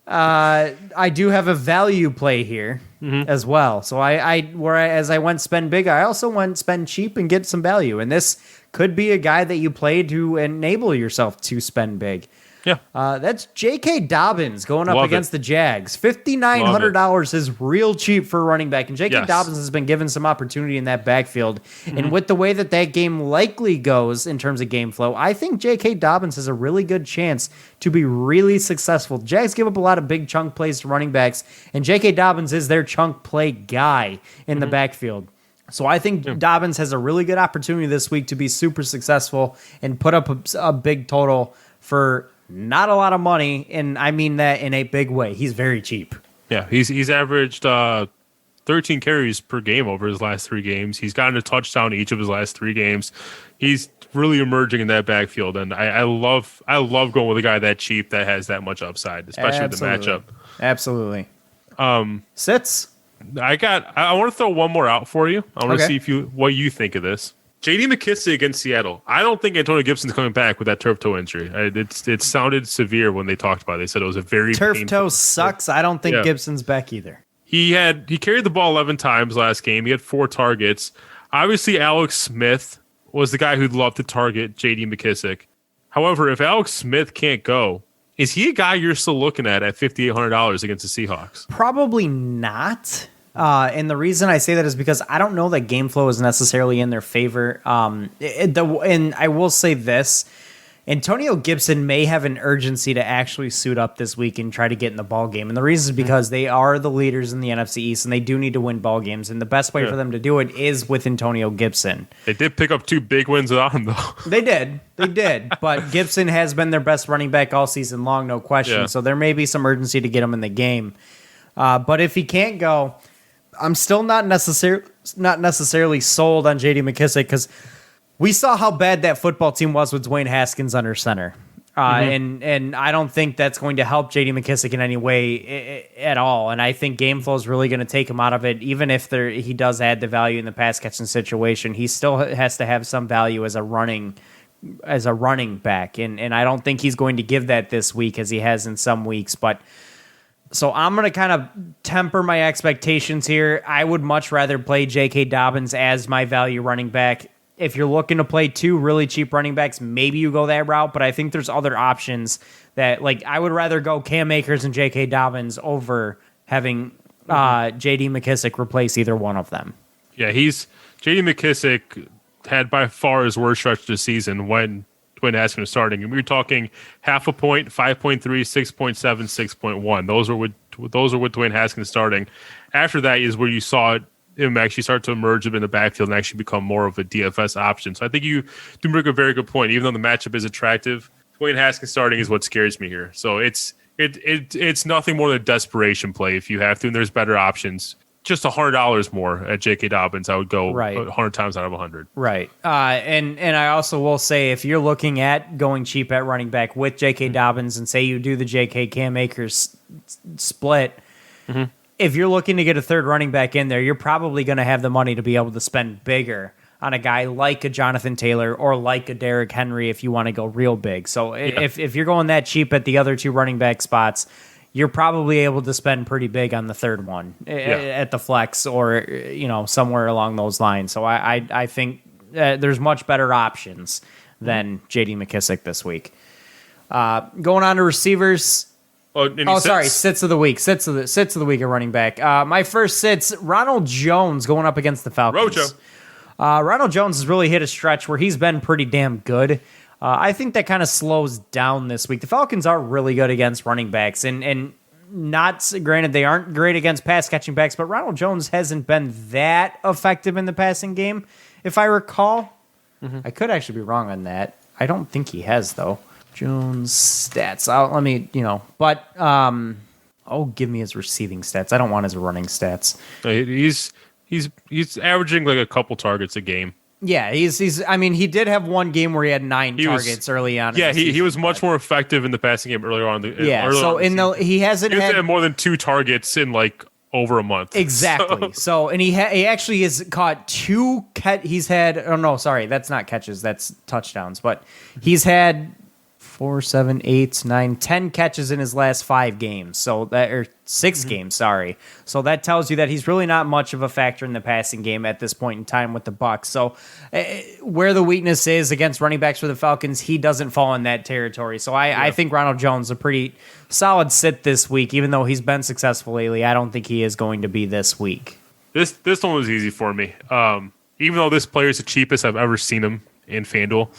Speaker 3: I do have a value play here as well. So as I went spend big, I also went spend cheap and get some value. And this could be a guy that you play to enable yourself to spend big.
Speaker 2: Yeah.
Speaker 3: That's J.K. Dobbins going up
Speaker 2: Love
Speaker 3: against
Speaker 2: it.
Speaker 3: the Jags. $5,900 is real cheap for a running back. And J.K.
Speaker 2: Yes.
Speaker 3: Dobbins has been given some opportunity in that backfield. And with the way that game likely goes in terms of game flow, I think J.K. Dobbins has a really good chance to be really successful. Jags give up a lot of big chunk plays to running backs, and J.K. Dobbins is their chunk play guy in the backfield. So I think Dobbins has a really good opportunity this week to be super successful and put up a big total for not a lot of money, and I mean that in a big way. He's very cheap.
Speaker 2: Yeah, he's averaged 13 carries per game over his last 3 games. He's gotten a touchdown each of his last 3 games. He's really emerging in that backfield, and I love going with a guy that cheap that has that much upside, especially with the matchup.
Speaker 3: Absolutely. Sits.
Speaker 2: I want to throw one more out for you. I want to
Speaker 3: Okay.
Speaker 2: see what you think of this. J.D. McKissick against Seattle. I don't think Antonio Gibson's coming back with that turf toe injury. It sounded severe when they talked about it. They said it was a very
Speaker 3: Turf
Speaker 2: painful
Speaker 3: toe sucks. I don't think Gibson's back either.
Speaker 2: He carried the ball 11 times last game. He had 4 targets. Obviously, Alex Smith was the guy who'd love to target J.D. McKissick. However, if Alex Smith can't go, is he a guy you're still looking at $5,800 against the Seahawks?
Speaker 3: Probably not. And the reason I say that is because I don't know that game flow is necessarily in their favor. And I will say this. Antonio Gibson may have an urgency to actually suit up this week and try to get in the ball game. And the reason is because they are the leaders in the NFC East, and they do need to win ball games. And the best way for them to do it is with Antonio Gibson.
Speaker 2: They did pick up 2 big wins without him, though.
Speaker 3: They did. But Gibson has been their best running back all season long, no question.
Speaker 2: Yeah.
Speaker 3: So there may be some urgency to get him in the game. But if he can't go, I'm still not necessarily sold on J.D. McKissick because we saw how bad that football team was with Dwayne Haskins under center. And I don't think that's going to help J.D. McKissick in any way at all. And I think game flow is really going to take him out of it. Even if he does add the value in the pass catching situation, he still has to have some value as a running back. And I don't think he's going to give that this week as he has in some weeks. But so I'm going to kind of temper my expectations here. I would much rather play J.K. Dobbins as my value running back. If you're looking to play 2 really cheap running backs, maybe you go that route, but I think there's other options that, like, I would rather go Cam Akers and J.K. Dobbins over having J.D. McKissick replace either one of them.
Speaker 2: Yeah, J.D. McKissick had by far his worst stretch this season when Dwayne Haskins was starting. And we were talking 0.5 point, 5.3, 6.7, 6.1. Those are with Dwayne Haskins starting. After that is where you saw him actually start to emerge in the backfield and actually become more of a DFS option. So I think you do make a very good point. Even though the matchup is attractive, Dwayne Haskins starting is what scares me here. So it's nothing more than a desperation play if you have to, and there's better options. Just $100 more at J.K. Dobbins, I would go 100 times out of 100.
Speaker 3: Right. And I also will say, if you're looking at going cheap at running back with J.K. Dobbins and say you do the J.K. Cam Akers split, if you're looking to get a third running back in there, you're probably going to have the money to be able to spend bigger on a guy like a Jonathan Taylor or like a Derrick Henry if you want to go real big. So if you're going that cheap at the other 2 running back spots, you're probably able to spend pretty big on the third one at the flex or somewhere along those lines. So I think there's much better options than J.D. McKissick this week. Going on to receivers. Sorry, sits of the week. Sits of the week at running back. My first sits, Ronald Jones going up against the Falcons.
Speaker 2: Rojo.
Speaker 3: Ronald Jones has really hit a stretch where he's been pretty damn good. I think that kind of slows down this week. The Falcons are really good against running backs, and not granted they aren't great against pass catching backs, but Ronald Jones hasn't been that effective in the passing game, if I recall. I could actually be wrong on that. I don't think he has though. Jones stats. Give me his receiving stats. I don't want his running stats.
Speaker 2: He's averaging like a couple targets a game.
Speaker 3: Yeah, he did have one game where he had 9 targets early on.
Speaker 2: Yeah, he was much more effective in the passing game earlier on.
Speaker 3: He hasn't had
Speaker 2: more than 2 targets in like over a month.
Speaker 3: Exactly. So he actually has caught 2. He's had. Oh no, sorry, that's not catches. That's touchdowns. But he's had 4, 7, 8, 9, 10 catches in his last 5 games. So that, or 6 games, sorry. So that tells you that he's really not much of a factor in the passing game at this point in time with the Bucs. So where the weakness is against running backs for the Falcons, he doesn't fall in that territory. So I think Ronald Jones is a pretty solid sit this week, even though he's been successful lately. I don't think he is going to be this week.
Speaker 2: This one was easy for me. Even though this player is the cheapest I've ever seen him in FanDuel,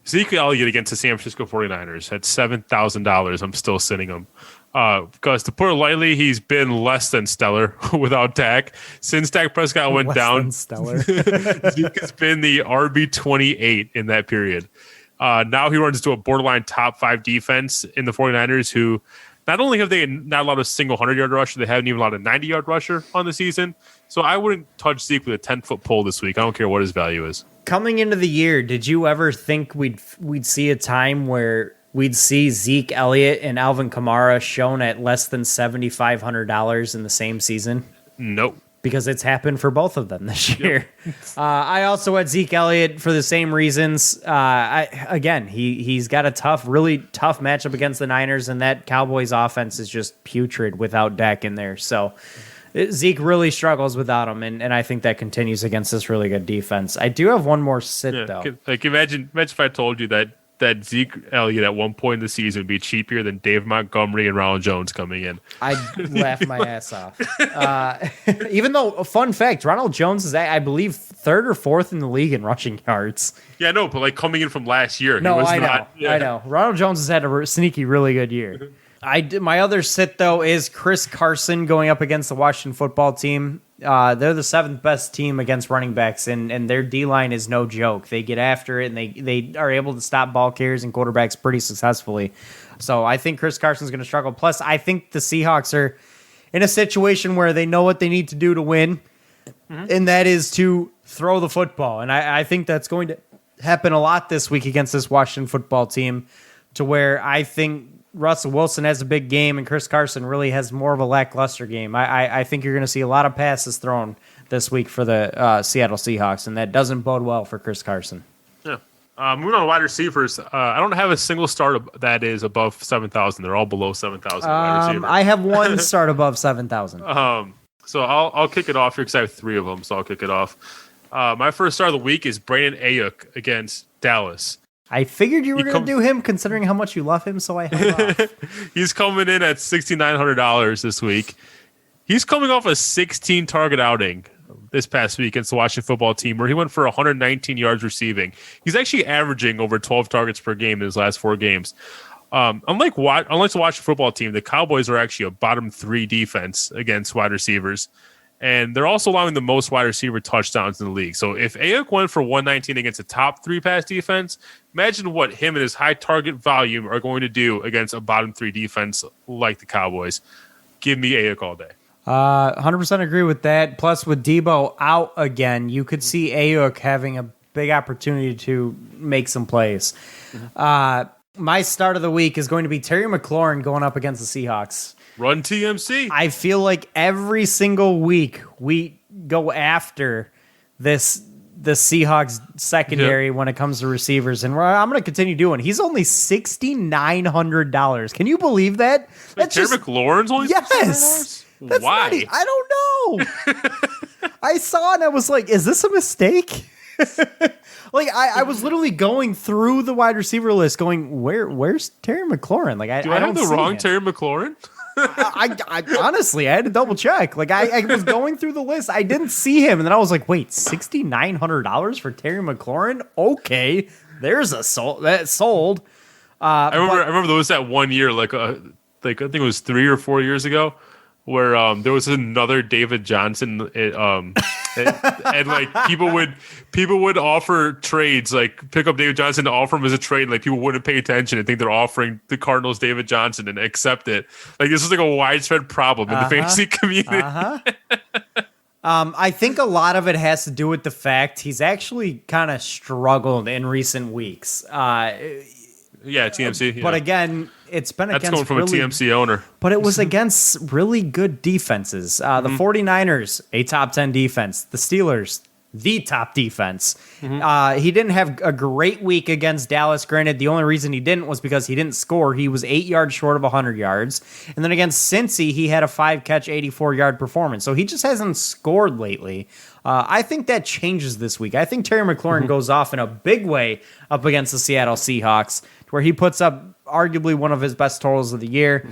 Speaker 2: Zeke Elliott against the San Francisco 49ers at $7,000. I'm still sitting him. Because to put it lightly, he's been less than stellar without Dak. Since Dak Prescott went down,
Speaker 3: stellar.
Speaker 2: Zeke has been the RB28 in that period. Now he runs into a borderline top 5 defense in the 49ers, who not only have they not allowed a single 100-yard rusher, they haven't even allowed a 90-yard rusher on the season. So I wouldn't touch Zeke with a 10-foot pole this week. I don't care what his value is.
Speaker 3: Coming into the year, did you ever think we'd see a time where we'd see Zeke Elliott and Alvin Kamara shown at less than $7,500 in the same season?
Speaker 2: Nope.
Speaker 3: Because it's happened for both of them this year. Yep. I also had Zeke Elliott for the same reasons. He's got a really tough matchup against the Niners, and that Cowboys offense is just putrid without Dak in there. So Zeke really struggles without him, and I think that continues against this really good defense. I do have one more sit, though.
Speaker 2: Like imagine if I told you that Zeke Elliott at one point in the season would be cheaper than Dave Montgomery and Ronald Jones coming in.
Speaker 3: I'd laugh my ass off. Even though, a fun fact, Ronald Jones is, I believe, 3rd or 4th in the league in rushing yards.
Speaker 2: Yeah, no, but like coming in from last year.
Speaker 3: No,
Speaker 2: he was
Speaker 3: I know.
Speaker 2: not, yeah.
Speaker 3: I know. Ronald Jones has had a sneaky, really good year. My other sit, though, is Chris Carson going up against the Washington football team. They're the 7th best team against running backs, and their D-line is no joke. They get after it, and they are able to stop ball carriers and quarterbacks pretty successfully. So I think Chris Carson's going to struggle. Plus, I think the Seahawks are in a situation where they know what they need to do to win, and that is to throw the football. And I think that's going to happen a lot this week against this Washington football team, to where I think Russell Wilson has a big game and Chris Carson really has more of a lackluster game. I think you're going to see a lot of passes thrown this week for the Seattle Seahawks, and that doesn't bode well for Chris Carson.
Speaker 2: Yeah. Moving on to wide receivers, I don't have a single start that is above 7,000. They're all below 7,000.
Speaker 3: I have one start above 7,000.
Speaker 2: So I'll kick it off here because I have 3 of them, so I'll kick it off. My first start of the week is Brandon Ayuk against Dallas.
Speaker 3: I figured you were going to do him, considering how much you love him, so I held off.
Speaker 2: He's coming in at $6,900 this week. He's coming off a 16-target outing this past week against the Washington football team, where he went for 119 yards receiving. He's actually averaging over 12 targets per game in his last 4 games. Unlike the Washington football team, the Cowboys are actually a bottom 3 defense against wide receivers. And they're also allowing the most wide receiver touchdowns in the league. So if Ayuk went for 119 against a top 3 pass defense, imagine what him and his high target volume are going to do against a bottom 3 defense like the Cowboys. Give me Ayuk all day.
Speaker 3: 100% agree with that. Plus, with Debo out again, you could see Ayuk having a big opportunity to make some plays. My start of the week is going to be Terry McLaurin going up against the Seahawks.
Speaker 2: Run TMC.
Speaker 3: I feel like every single week we go after the Seahawks secondary when it comes to receivers, and I'm going to continue doing. He's only $6,900. Can you believe that?
Speaker 2: That's Terry McLaurin's only
Speaker 3: yes.
Speaker 2: $6,900? Why?
Speaker 3: I don't know. I saw it and I was like, is this a mistake? Like I was literally going through the wide receiver list, going, where's Terry McLaurin? Like I
Speaker 2: don't have the wrong
Speaker 3: him.
Speaker 2: Terry McLaurin.
Speaker 3: I honestly, I had to double check. Like I was going through the list, I didn't see him, and then I was like, "Wait, $6,900 for Terry McLaurin? Okay, there's a that sold."
Speaker 2: I remember there was that one year, like I think it was 3 or 4 years ago, where there was another David Johnson. And like people would offer trades, like pick up David Johnson to offer him as a trade, and like people wouldn't pay attention and think they're offering the Cardinals David Johnson and accept it. Like this is like a widespread problem in the fantasy community.
Speaker 3: I think a lot of it has to do with the fact he's actually kind of struggled in recent weeks.
Speaker 2: Yeah, TMC. Yeah.
Speaker 3: But again, it's been
Speaker 2: that's
Speaker 3: against
Speaker 2: going from a TMC owner.
Speaker 3: But it was against really good defenses. The 49ers, a top 10 defense. The Steelers, the top defense. He didn't have a great week against Dallas. Granted, the only reason he didn't was because he didn't score. He was 8 yards short of 100 yards. And then against Cincy, he had a 5-catch, 84-yard performance. So he just hasn't scored lately. I think that changes this week. I think Terry McLaurin goes off in a big way up against the Seattle Seahawks, where he puts up arguably one of his best totals of the year.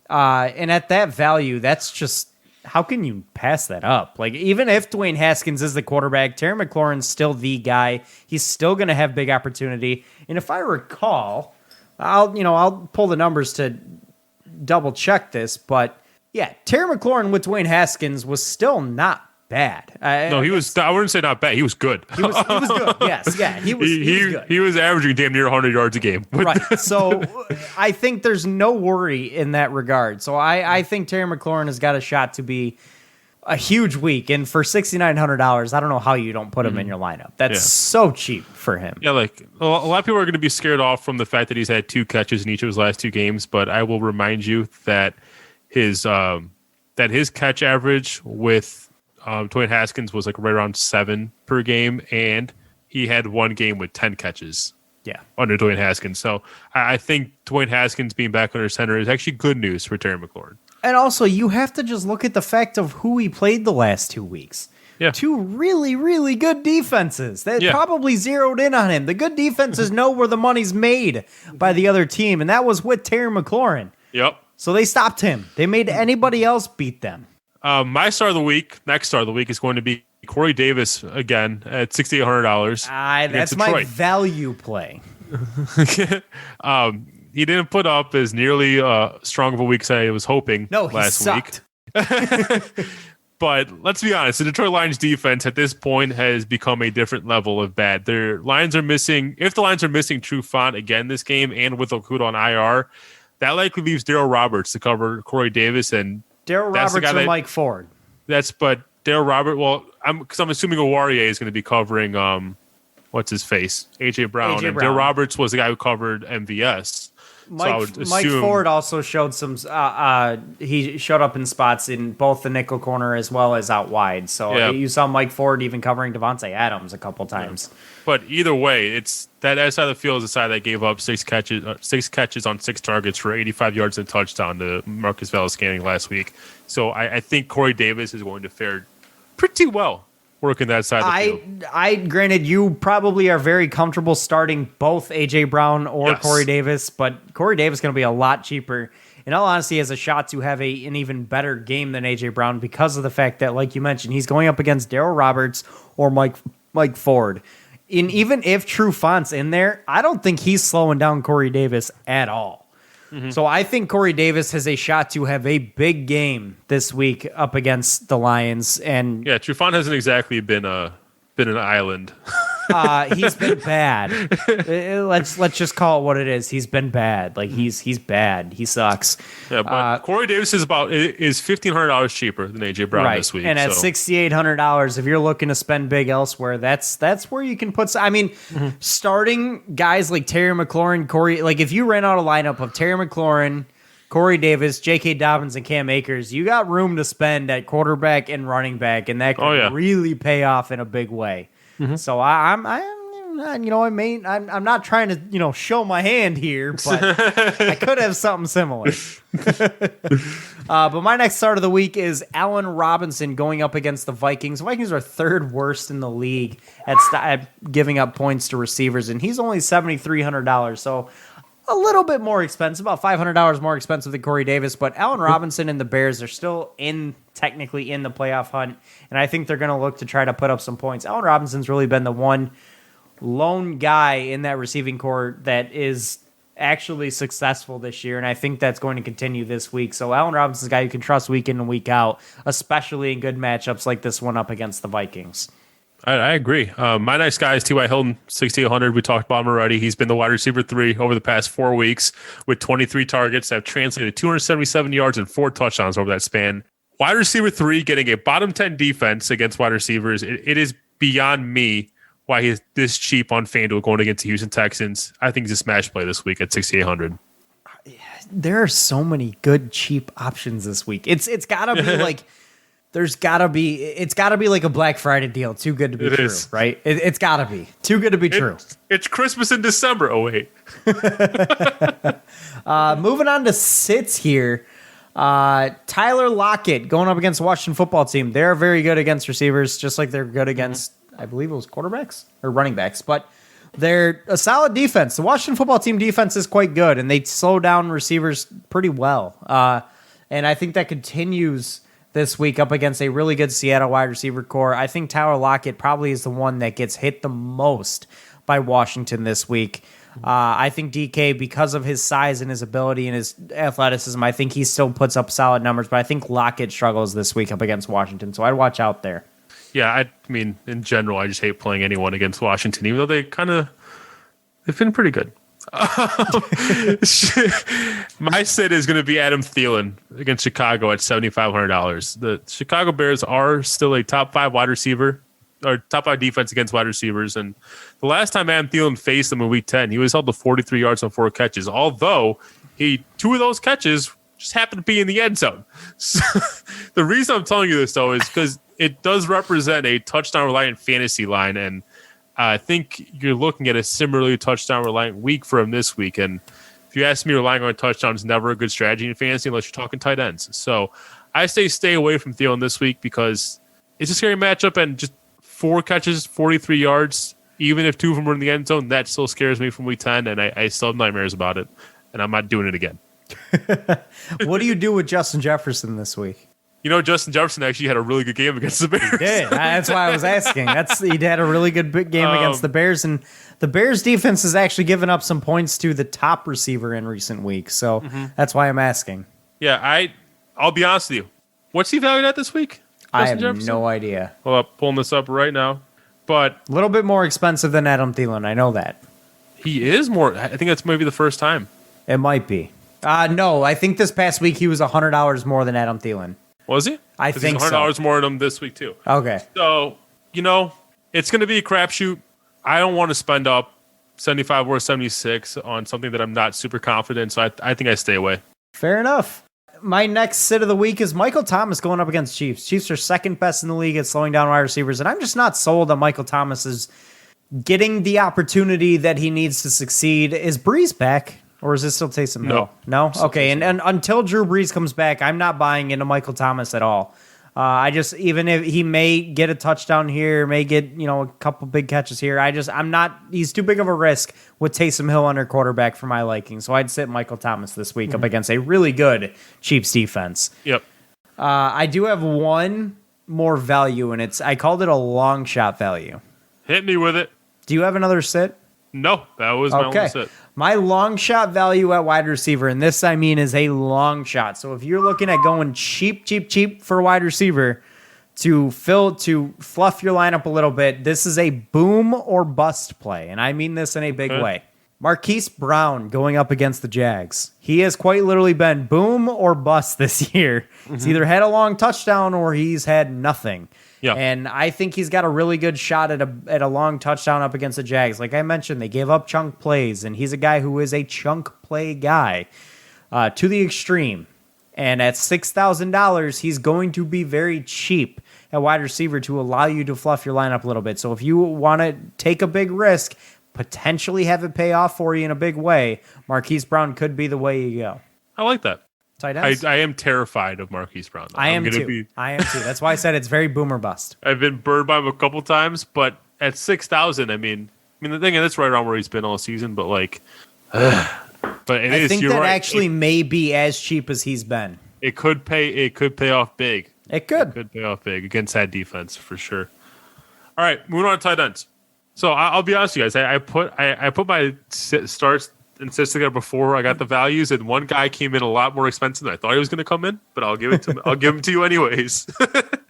Speaker 3: And at that value, that's just, how can you pass that up? Like, even if Dwayne Haskins is the quarterback, Terry McLaurin's still the guy. He's still going to have big opportunity. And if I recall, I'll pull the numbers to double check this, but yeah, Terry McLaurin with Dwayne Haskins was still not bad.
Speaker 2: No, he was. I wouldn't say not bad. He was good.
Speaker 3: He was good. Yes, yeah, he was good.
Speaker 2: He was averaging damn near 100 yards a game.
Speaker 3: Right. So I think there's no worry in that regard. So I think Terry McLaurin has got a shot to be a huge week. And for $6,900, I don't know how you don't put him in your lineup. That's so cheap for him.
Speaker 2: Yeah, like a lot of people are going to be scared off from the fact that he's had 2 catches in each of his last 2 games. But I will remind you that his catch average with Dwayne Haskins was like right around 7 per game, and he had 1 game with 10 catches.
Speaker 3: Yeah,
Speaker 2: under Dwayne Haskins. So I think Dwayne Haskins being back under center is actually good news for Terry McLaurin.
Speaker 3: And also, you have to just look at the fact of who he played the last 2 weeks.
Speaker 2: Yeah.
Speaker 3: 2 really, really good defenses that probably zeroed in on him. The good defenses know where the money's made by the other team, and that was with Terry McLaurin.
Speaker 2: Yep.
Speaker 3: So they stopped him. They made anybody else beat them.
Speaker 2: My next star of the week is going to be Corey Davis again at $6,800.
Speaker 3: That's my value play.
Speaker 2: He didn't put up as nearly strong of a week as I was hoping last week. But let's be honest, the Detroit Lions defense at this point has become a different level of bad. Their Lions are missing, if the Lions are missing Trufant again this game and with Okuda on IR, that likely leaves Darryl Roberts to cover Corey Davis, and
Speaker 3: Darryl Roberts or Mike Ford.
Speaker 2: But Darryl Roberts. Well, I'm assuming Awarie is going to be covering what's his face, AJ Brown. And Darryl Roberts was the guy who covered MVS.
Speaker 3: Mike Ford also showed some. He showed up in spots in both the nickel corner as well as out wide. So you saw Mike Ford even covering Devontae Adams a couple times.
Speaker 2: Yeah. But either way, it's that side of the field is the side that gave up 6 catches on 6 targets for 85 yards and a touchdown to Marcus Valdes-Scantling last week. So I think Corey Davis is going to fare pretty well working that side of the field.
Speaker 3: Granted, you probably are very comfortable starting both AJ Brown or Corey Davis, but Corey Davis is going to be a lot cheaper. In all honesty, has a shot to have an even better game than AJ Brown because of the fact that, like you mentioned, he's going up against Darryl Roberts or Mike Ford. And even if Trufant's in there, I don't think he's slowing down Corey Davis at all. Mm-hmm. So I think Corey Davis has a shot to have a big game this week up against the Lions. And
Speaker 2: yeah, Trufant hasn't exactly been an island.
Speaker 3: He's been bad. Let's just call it what it is. He's been bad. Like he's bad. He sucks.
Speaker 2: Yeah, but Corey Davis is $1,500 cheaper than AJ Brown this week.
Speaker 3: And at $6,800, if you're looking to spend big elsewhere, that's where you can put. I mean, starting guys like Terry McLaurin, Corey. Like if you ran out a lineup of Terry McLaurin, Corey Davis, J.K. Dobbins, and Cam Akers, you got room to spend at quarterback and running back, and that could really pay off in a big way. Mm-hmm. So I'm not trying to show my hand here, but I could have something similar. But my next start of the week is Allen Robinson going up against the Vikings. The Vikings are 3rd worst in the league at giving up points to receivers, and he's only $7,300. So a little bit more expensive, about $500 more expensive than Corey Davis, but Allen Robinson and the Bears are still technically in the playoff hunt, and I think they're going to look to try to put up some points. Allen Robinson's really been the one lone guy in that receiving core that is actually successful this year, and I think that's going to continue this week. So Allen Robinson's a guy you can trust week in and week out, especially in good matchups like this one up against the Vikings.
Speaker 2: I agree. My next guy is T.Y. Hilton, 6,800. We talked about him already. He's been the wide receiver 3 over the past 4 weeks with 23 targets that have translated 277 yards and 4 touchdowns over that span. Wide receiver 3 getting a bottom 10 defense against wide receivers. It is beyond me why he's this cheap on FanDuel going against the Houston Texans. I think he's a smash play this week at 6,800.
Speaker 3: There are so many good cheap options this week. It's got to be like It's gotta be like a Black Friday deal. Too good to be true, right? It's gotta be too good to be true.
Speaker 2: It's Christmas in December. Oh wait.
Speaker 3: Moving on to sits here. Tyler Lockett going up against the Washington football team. They're very good against receivers, just like they're good against, I believe it was quarterbacks or running backs, but they're a solid defense. The Washington football team defense is quite good, and they slow down receivers pretty well. And I think that continues this week up against a really good Seattle wide receiver core. I think Tyler Lockett probably is the one that gets hit the most by Washington this week. I think DK, because of his size and his ability and his athleticism, I think he still puts up solid numbers, but I think Lockett struggles this week up against Washington, so I'd watch out there.
Speaker 2: Yeah, I mean, in general, I just hate playing anyone against Washington, even though they've been pretty good. My sit is going to be Adam Thielen against Chicago at $7,500. The Chicago Bears are still a top 5 wide receiver, or top 5 defense against wide receivers. And the last time Adam Thielen faced them in Week 10, he was held to 43 yards on 4 catches. Although 2 of those catches just happened to be in the end zone. So, the reason I'm telling you this though is because it does represent a touchdown reliant fantasy line, and I think you're looking at a similarly touchdown reliant week for him this week. And if you ask me, relying on a touchdown is never a good strategy in fantasy unless you're talking tight ends. So I stay away from Thielen this week because it's a scary matchup, and just 4 catches, 43 yards, even if 2 of them were in the end zone, that still scares me from Week 10, and I still have nightmares about it, and I'm not doing it again.
Speaker 3: What do you do with Justin Jefferson this week?
Speaker 2: You know, Justin Jefferson actually had a really good game against the Bears.
Speaker 3: He did. That's why I was asking. He had a really good game against the Bears, and the Bears defense has actually given up some points to the top receiver in recent weeks. So that's why I'm asking.
Speaker 2: Yeah, I'll be honest with you. What's he valued at this week?
Speaker 3: I have no idea.
Speaker 2: Well, I'm pulling this up right now, but
Speaker 3: a little bit more expensive than Adam Thielen. I know that.
Speaker 2: He is more. I think that's maybe the first time.
Speaker 3: It might be. No, I think this past week he was $100 more than Adam Thielen.
Speaker 2: Was he?
Speaker 3: I think
Speaker 2: he's $100 more than him this week too.
Speaker 3: Okay.
Speaker 2: So, it's going to be a crapshoot. I don't want to spend up 75 or 76 on something that I'm not super confident. So I think I stay away.
Speaker 3: Fair enough. My next sit of the week is Michael Thomas going up against Chiefs. Chiefs are second best in the league at slowing down wide receivers, and I'm just not sold that Michael Thomas is getting the opportunity that he needs to succeed. Is Breeze back? Or is it still Taysom Hill? No? Okay, and until Drew Brees comes back, I'm not buying into Michael Thomas at all. Even if he may get a touchdown here, may get, a couple big catches here, he's too big of a risk with Taysom Hill under quarterback for my liking. So I'd sit Michael Thomas this week up against a really good Chiefs defense.
Speaker 2: Yep.
Speaker 3: I do have one more value, and I called it a long shot value.
Speaker 2: Hit me with it.
Speaker 3: Do you have another sit?
Speaker 2: No, that was my only sit.
Speaker 3: My long shot value at wide receiver, and this I mean is a long shot. So if you're looking at going cheap for a wide receiver to fluff your lineup a little bit, this is a boom or bust play, and I mean this in a big way. Marquise Brown going up against the Jags. He has quite literally been boom or bust this year. He's either had a long touchdown or he's had nothing.
Speaker 2: Yeah.
Speaker 3: And I think he's got a really good shot at a long touchdown up against the Jags. Like I mentioned, they gave up chunk plays, and he's a guy who is a chunk play guy to the extreme. And at $6,000, he's going to be very cheap at wide receiver to allow you to fluff your lineup a little bit. So if you want to take a big risk, potentially have it pay off for you in a big way, Marquise Brown could be the way you go.
Speaker 2: I like that.
Speaker 3: Tight ends.
Speaker 2: I am terrified of Marquise Brown.
Speaker 3: I am too. That's why I said it's very boom or bust.
Speaker 2: I've been burned by him a couple times, but at 6,000, I mean the thing is, that's right around where he's been all season. But I
Speaker 3: think that actually may be as cheap as he's been.
Speaker 2: It could pay off big.
Speaker 3: It could
Speaker 2: pay off big against that defense for sure. All right, moving on to tight ends. So I'll be honest with you guys. I put my starts and sits together before I got the values, and one guy came in a lot more expensive than I thought he was going to come in. But I'll give him to you anyways.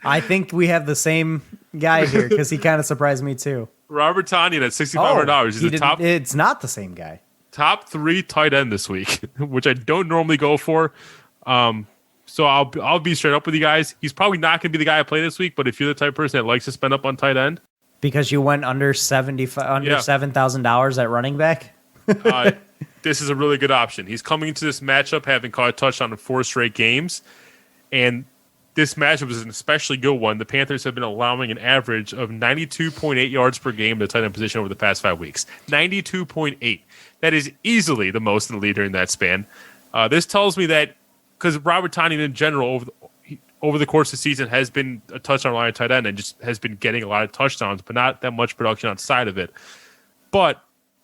Speaker 3: I think we have the same guy here because he kind of surprised me too.
Speaker 2: Robert Tonyan at $6,500. He's the top.
Speaker 3: It's not the same guy.
Speaker 2: Top 3 tight end this week, which I don't normally go for. So I'll be straight up with you guys. He's probably not going to be the guy I play this week. But if you're the type of person that likes to spend up on tight end,
Speaker 3: because you went under $7,000 at running back.
Speaker 2: This is a really good option. He's coming into this matchup having caught a touchdown in 4 straight games, and this matchup is an especially good one. The Panthers have been allowing an average of 92.8 yards per game in the tight end position over the past 5 weeks. 92.8. That is easily the most in the league during that span. This tells me that because Robert Tonyan in general over the course of the season has been a touchdown line tight end and just has been getting a lot of touchdowns, but not that much production outside of it. But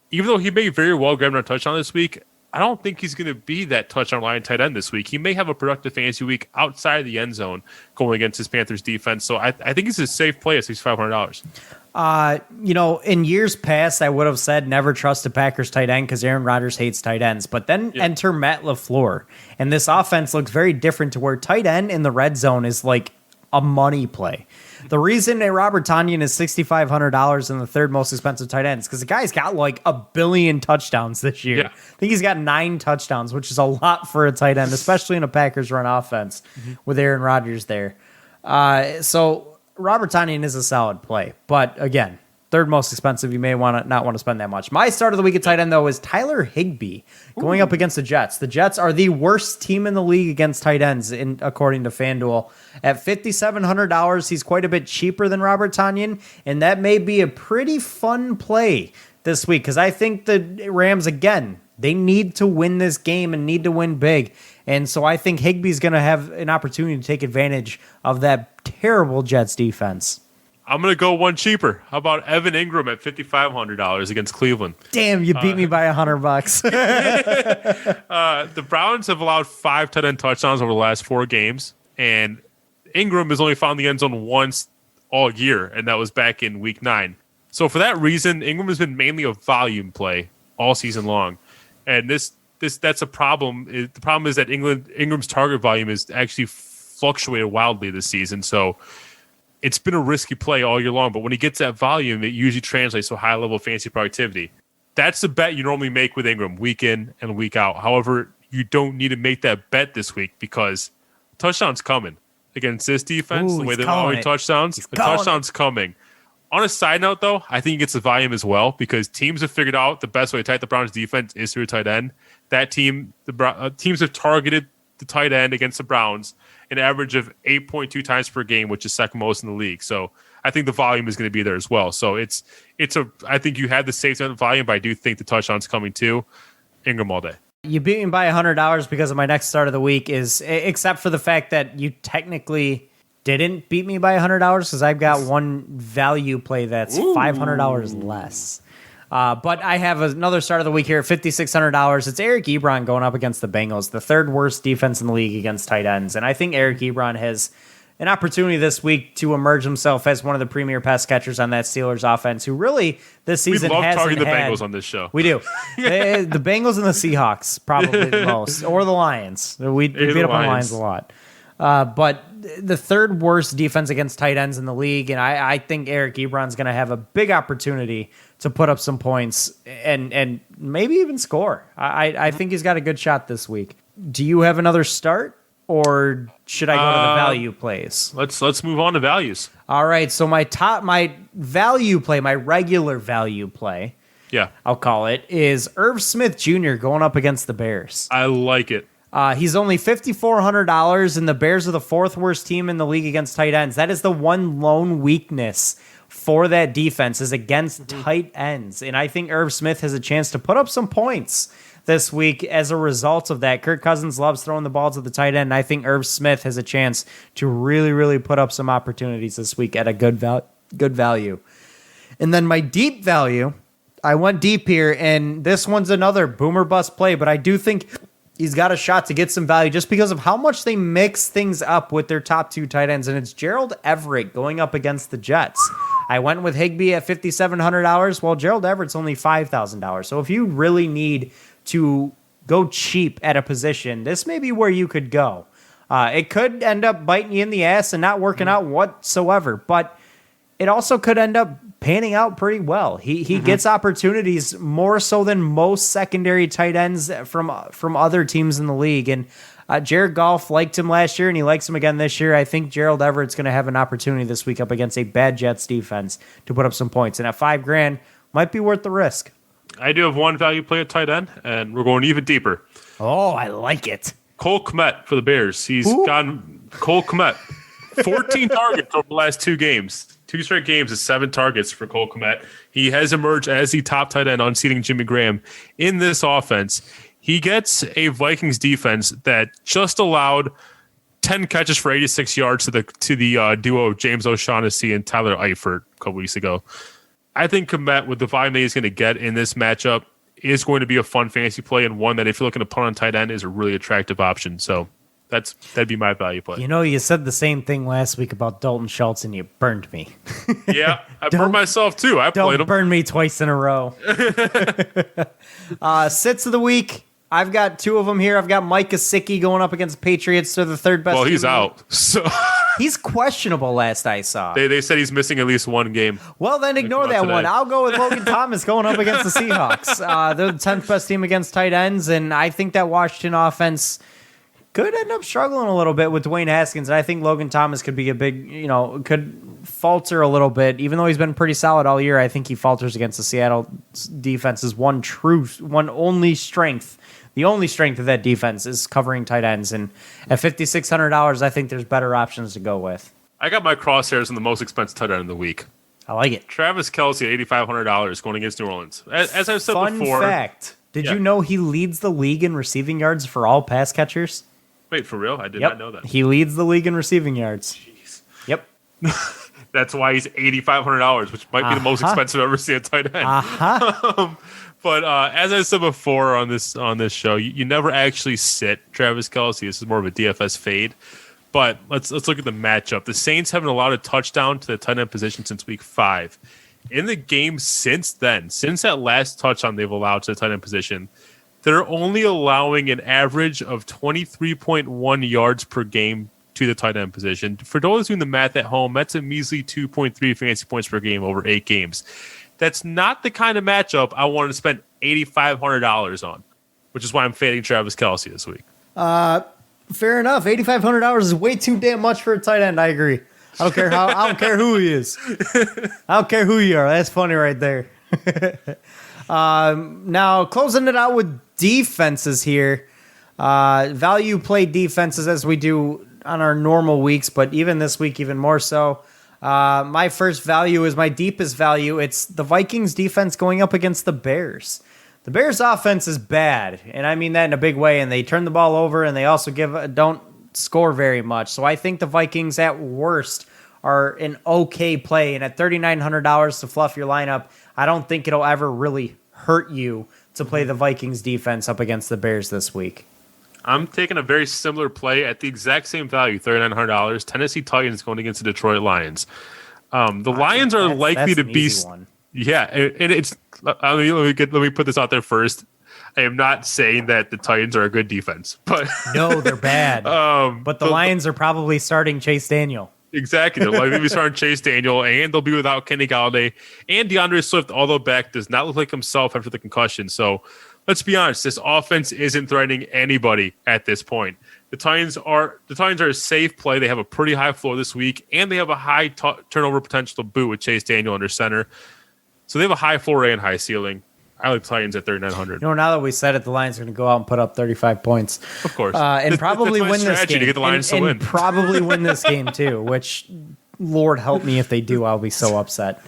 Speaker 2: even though he may very well grab a touchdown this week, I don't think he's going to be that touchdown line tight end this week. He may have a productive fantasy week outside of the end zone going against his Panthers defense. So I think it's a safe play at $6,500.
Speaker 3: In years past, I would have said never trust a Packers tight end because Aaron Rodgers hates tight ends. But then enter Matt LaFleur. And this offense looks very different to where tight end in the red zone is like a money play. The reason that Robert Tonyan is $6,500 and the third most expensive tight end is because the guy's got like 1 billion touchdowns this year.
Speaker 2: Yeah.
Speaker 3: I think he's got 9 touchdowns, which is a lot for a tight end, especially in a Packers run offense with Aaron Rodgers there. So Robert Tonyan is a solid play. But again, third most expensive. You may not want to spend that much. My start of the week at tight end, though, is Tyler Higbee going up against the Jets. The Jets are the worst team in the league against tight ends, according to FanDuel. At $5,700, he's quite a bit cheaper than Robert Tonyan, and that may be a pretty fun play this week because I think the Rams, again, they need to win this game and need to win big. And so I think Higbee's going to have an opportunity to take advantage of that terrible Jets defense.
Speaker 2: I'm going to go one cheaper. How about Evan Ingram at $5,500 against Cleveland?
Speaker 3: Damn, you beat me by $100.
Speaker 2: The Browns have allowed 5 tight end touchdowns over the last 4 games, and Ingram has only found the end zone once all year, and that was back in week 9. So for that reason, Ingram has been mainly a volume play all season long. And that's a problem. The problem is that Ingram's target volume has actually fluctuated wildly this season. So it's been a risky play all year long, but when he gets that volume, it usually translates to a high level of fantasy productivity. That's the bet you normally make with Ingram week in and week out. However, you don't need to make that bet this week because touchdown's coming against this defense. The way they're allowing touchdowns, the touchdown's coming. On a side note, though, I think he gets the volume as well because teams have figured out the best way to attack the Browns' defense is through a tight end. That team, teams have targeted the tight end against the Browns an average of 8.2 times per game, which is second most in the league. So I think the volume is going to be there as well. So I think you have the safety on the volume, but I do think the touchdown's coming too. Ingram all day.
Speaker 3: You beat me by $100 because of my next start of the week except for the fact that you technically didn't beat me by $100 because I've got one value play that's $500 less. But I have another start of the week here at $5,600. It's Eric Ebron going up against the Bengals, the third worst defense in the league against tight ends. And I think Eric Ebron has an opportunity this week to emerge himself as one of the premier pass catchers on that Steelers offense, who really this season
Speaker 2: we love
Speaker 3: hasn't
Speaker 2: targeting the
Speaker 3: had,
Speaker 2: Bengals on this show.
Speaker 3: We do. The Bengals and the Seahawks probably the most, or the Lions. We beat up on the Lions a lot. But the third worst defense against tight ends in the league, and I think Eric Ebron's going to have a big opportunity to put up some points and maybe even score. I think he's got a good shot this week. Do you have another start, or should I go to the value plays?
Speaker 2: Let's move on to values.
Speaker 3: All right, so my value play, my regular value play, I'll call it, is Irv Smith Jr. going up against the Bears.
Speaker 2: I like it.
Speaker 3: He's only $5,400, and the Bears are the 4th worst team in the league against tight ends. That is the one lone weakness for that defense is against tight ends. And I think Irv Smith has a chance to put up some points this week as a result of that. Kirk Cousins loves throwing the ball to the tight end, and I think Irv Smith has a chance to really, really put up some opportunities this week at a good value. And then my deep value, I went deep here, and this one's another boomer bust play, but I do think he's got a shot to get some value just because of how much they mix things up with their top 2 tight ends, and it's Gerald Everett going up against the Jets. I went with Higbee at $5,700. Well, Gerald Everett's only $5,000. So if you really need to go cheap at a position, this may be where you could go. It could end up biting you in the ass and not working out whatsoever, but it also could end up panning out pretty well. He gets opportunities more so than most secondary tight ends from other teams in the league. And Jared Goff liked him last year, and he likes him again this year. I think Gerald Everett's going to have an opportunity this week up against a bad Jets defense to put up some points. And at $5,000, might be worth the risk.
Speaker 2: I do have one value play at tight end, and we're going even deeper.
Speaker 3: Oh, I like it.
Speaker 2: Cole Kmet for the Bears. He's gotten Cole Kmet. 14 targets over the last 2 games. 2 straight games is 7 targets for Cole Kmet. He has emerged as the top tight end, unseating Jimmy Graham in this offense. He gets a Vikings defense that just allowed 10 catches for 86 yards to the duo of James O'Shaughnessy and Tyler Eifert a couple weeks ago. I think Kmet, with the volume that he's going to get in this matchup, is going to be a fun fantasy play, and one that if you're looking to punt on tight end is a really attractive option. So that'd be my value play.
Speaker 3: You know, you said the same thing last week about Dalton Schultz, and you burned me.
Speaker 2: Yeah, I burned myself too. I played him.
Speaker 3: Don't burn me twice in a row. Sits of the week. I've got 2 of them here. I've got Mike Gesicki going up against the Patriots. They're the third best.
Speaker 2: Well, he's out. So
Speaker 3: he's questionable. Last I saw,
Speaker 2: they said he's missing at least 1 game.
Speaker 3: Well, then ignore that one. I'll go with Logan Thomas going up against the Seahawks. They're the 10th best team against tight ends, and I think that Washington offense could end up struggling a little bit with Dwayne Haskins. And I think Logan Thomas could be a big, could falter a little bit, even though he's been pretty solid all year. I think he falters against the Seattle defense's one only strength. The only strength of that defense is covering tight ends. And at $5,600, I think there's better options to go with.
Speaker 2: I got my crosshairs on the most expensive tight end of the week.
Speaker 3: I like it.
Speaker 2: Travis Kelce at $8,500 going against New Orleans. As I've said before.
Speaker 3: Fun fact. Did you know he leads the league in receiving yards for all pass catchers?
Speaker 2: Wait, for real? I did not know that.
Speaker 3: He leads the league in receiving yards.
Speaker 2: Jeez.
Speaker 3: Yep.
Speaker 2: That's why he's $8,500, which might be the most expensive I've ever seen a tight end. But as I said before on this show, you never actually sit Travis Kelce. This is more of a DFS fade. But let's look at the matchup. The Saints haven't allowed a touchdown to the tight end position since week 5. In the game since then, since that last touchdown they've allowed to the tight end position, they're only allowing an average of 23.1 yards per game to the tight end position. For those doing the math at home, that's a measly 2.3 fantasy points per game over 8 games. That's not the kind of matchup I wanted to spend $8,500 on, which is why I'm fading Travis Kelce this week.
Speaker 3: Fair enough. $8,500 is way too damn much for a tight end. I agree. I don't care I don't care who he is. I don't care who you are. That's funny right there. Now closing it out with defenses here. Value play defenses as we do on our normal weeks, but even this week, even more so. My first value is my deepest value. It's the Vikings defense going up against the Bears. The Bears offense is bad, and I mean that in a big way, and they turn the ball over, and they also don't score very much. So I think the Vikings at worst are an okay play, and at $3,900 to fluff your lineup, I don't think it'll ever really hurt you to play the Vikings defense up against the Bears this week.
Speaker 2: I'm taking a very similar play at the exact same value, $3,900. Tennessee Titans going against the Detroit Lions. The Lions are likely to be. Yeah, and it's. Let me put this out there first. I am not saying that the Titans are a good defense, but
Speaker 3: no, they're bad. But the Lions are probably starting Chase Daniel.
Speaker 2: Exactly, they're likely to be starting Chase Daniel, and they'll be without Kenny Galladay and DeAndre Swift. Although back does not look like himself after the concussion, so. Let's be honest, this offense isn't threatening anybody at this point. The Titans are a safe play. They have a pretty high floor this week, and they have a high turnover potential to boot with Chase Daniel under center. So they have a high floor and high ceiling. I like Titans at $3,900.
Speaker 3: Now that we said it, the Lions are going to go out and put up 35 points.
Speaker 2: Of course.
Speaker 3: And probably win this game.
Speaker 2: To get the Lions to win.
Speaker 3: Probably win this game too, which, Lord help me if they do, I'll be so upset.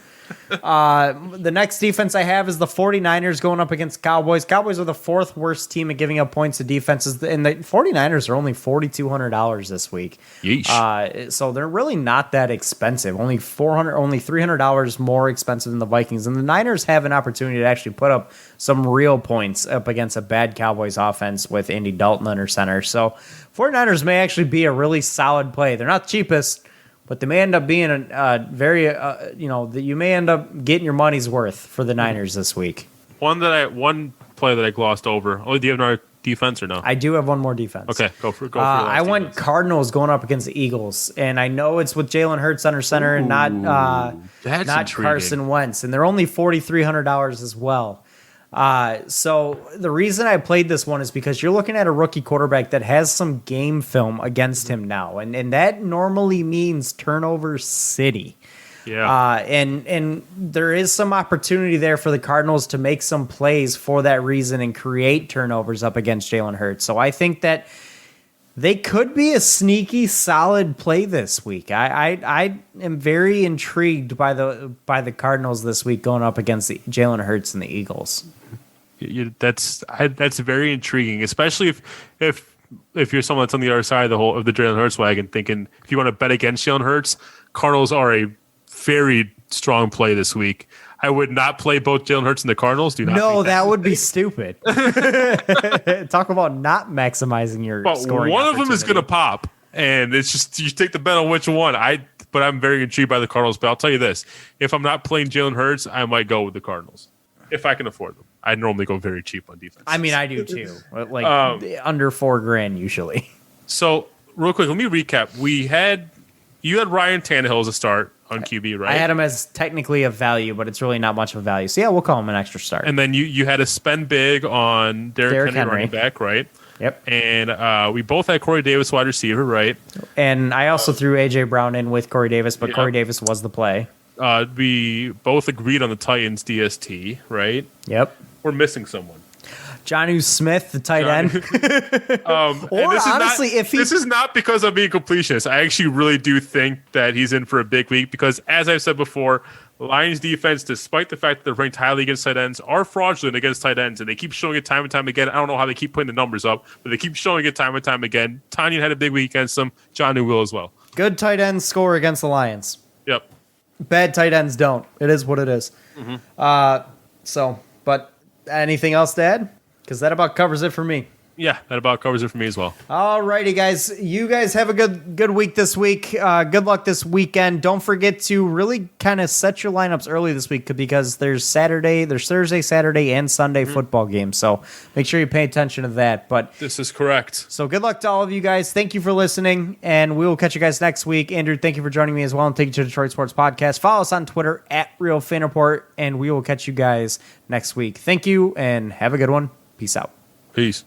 Speaker 3: The next defense I have is the 49ers going up against Cowboys. Cowboys are the 4th worst team at giving up points to defenses, and the 49ers are only $4,200 this week.
Speaker 2: Yeesh.
Speaker 3: So they're really not that expensive. Only $300 more expensive than the Vikings. And the Niners have an opportunity to actually put up some real points up against a bad Cowboys offense with Andy Dalton under center. So 49ers may actually be a really solid play. They're not the cheapest, but they may end up being you may end up getting your money's worth for the Niners this week.
Speaker 2: One play that I glossed over. Oh, do you have another defense or no?
Speaker 3: I do have one more defense.
Speaker 2: Okay, go for
Speaker 3: I went Cardinals going up against the Eagles, and I know it's with Jalen Hurts under center and not Carson Wentz, and they're only $4,300 as well. So the reason I played this one is because you're looking at a rookie quarterback that has some game film against him now, and that normally means turnover city.
Speaker 2: Yeah.
Speaker 3: And there is some opportunity there for the Cardinals to make some plays for that reason and create turnovers up against Jalen Hurts. So I think that They could be a sneaky, solid play this week. I am very intrigued by the Cardinals this week going up against the Jalen Hurts and the Eagles.
Speaker 2: That's very intriguing, especially if you're someone that's on the other side of the Jalen Hurts wagon, thinking if you want to bet against Jalen Hurts, Cardinals are a very strong play this week. I would not play both Jalen Hurts and the Cardinals. No,
Speaker 3: that would be stupid. Talk about not maximizing your scoring.
Speaker 2: One of them is going to pop, and it's just you take the bet on which one. But I'm very intrigued by the Cardinals. But I'll tell you this: if I'm not playing Jalen Hurts, I might go with the Cardinals if I can afford them. I normally go very cheap on defense.
Speaker 3: I mean, I do too. Like under $4,000 usually.
Speaker 2: So real quick, let me recap. You had Ryan Tannehill as a start on QB, right?
Speaker 3: I had him as technically a value, but it's really not much of a value. So yeah, we'll call him an extra start.
Speaker 2: And then you had a spend big on Derrick Henry running back, right?
Speaker 3: Yep.
Speaker 2: And we both had Corey Davis wide receiver, right?
Speaker 3: And I also threw A.J. Brown in with Corey Davis, but Corey Davis was the play.
Speaker 2: We both agreed on the Titans DST, right?
Speaker 3: Yep.
Speaker 2: We're missing someone.
Speaker 3: Jonnu Smith, the tight end.
Speaker 2: This is not because I'm being completionist. I actually really do think that he's in for a big week because, as I've said before, Lions defense, despite the fact that they're ranked highly against tight ends, are fraudulent against tight ends, and they keep showing it time and time again. I don't know how they keep putting the numbers up, but they keep showing it time and time again. Tanyan had a big week against them. Jonnu will as well.
Speaker 3: Good tight ends score against the Lions.
Speaker 2: Yep.
Speaker 3: Bad tight ends don't. It is what it is.
Speaker 2: Mm-hmm.
Speaker 3: But anything else to add? Because that about covers it for me.
Speaker 2: Yeah, that about covers it for me as well.
Speaker 3: All righty, guys. You guys have a good week this week. Good luck this weekend. Don't forget to really kind of set your lineups early this week because there's Thursday, Saturday, and Sunday football games. So make sure you pay attention to that. But
Speaker 2: this is correct.
Speaker 3: So good luck to all of you guys. Thank you for listening, and we will catch you guys next week. Andrew, thank you for joining me as well, and thank you to Detroit Sports Podcast. Follow us on Twitter @RealFanReport, and we will catch you guys next week. Thank you, and have a good one. Peace out.
Speaker 2: Peace.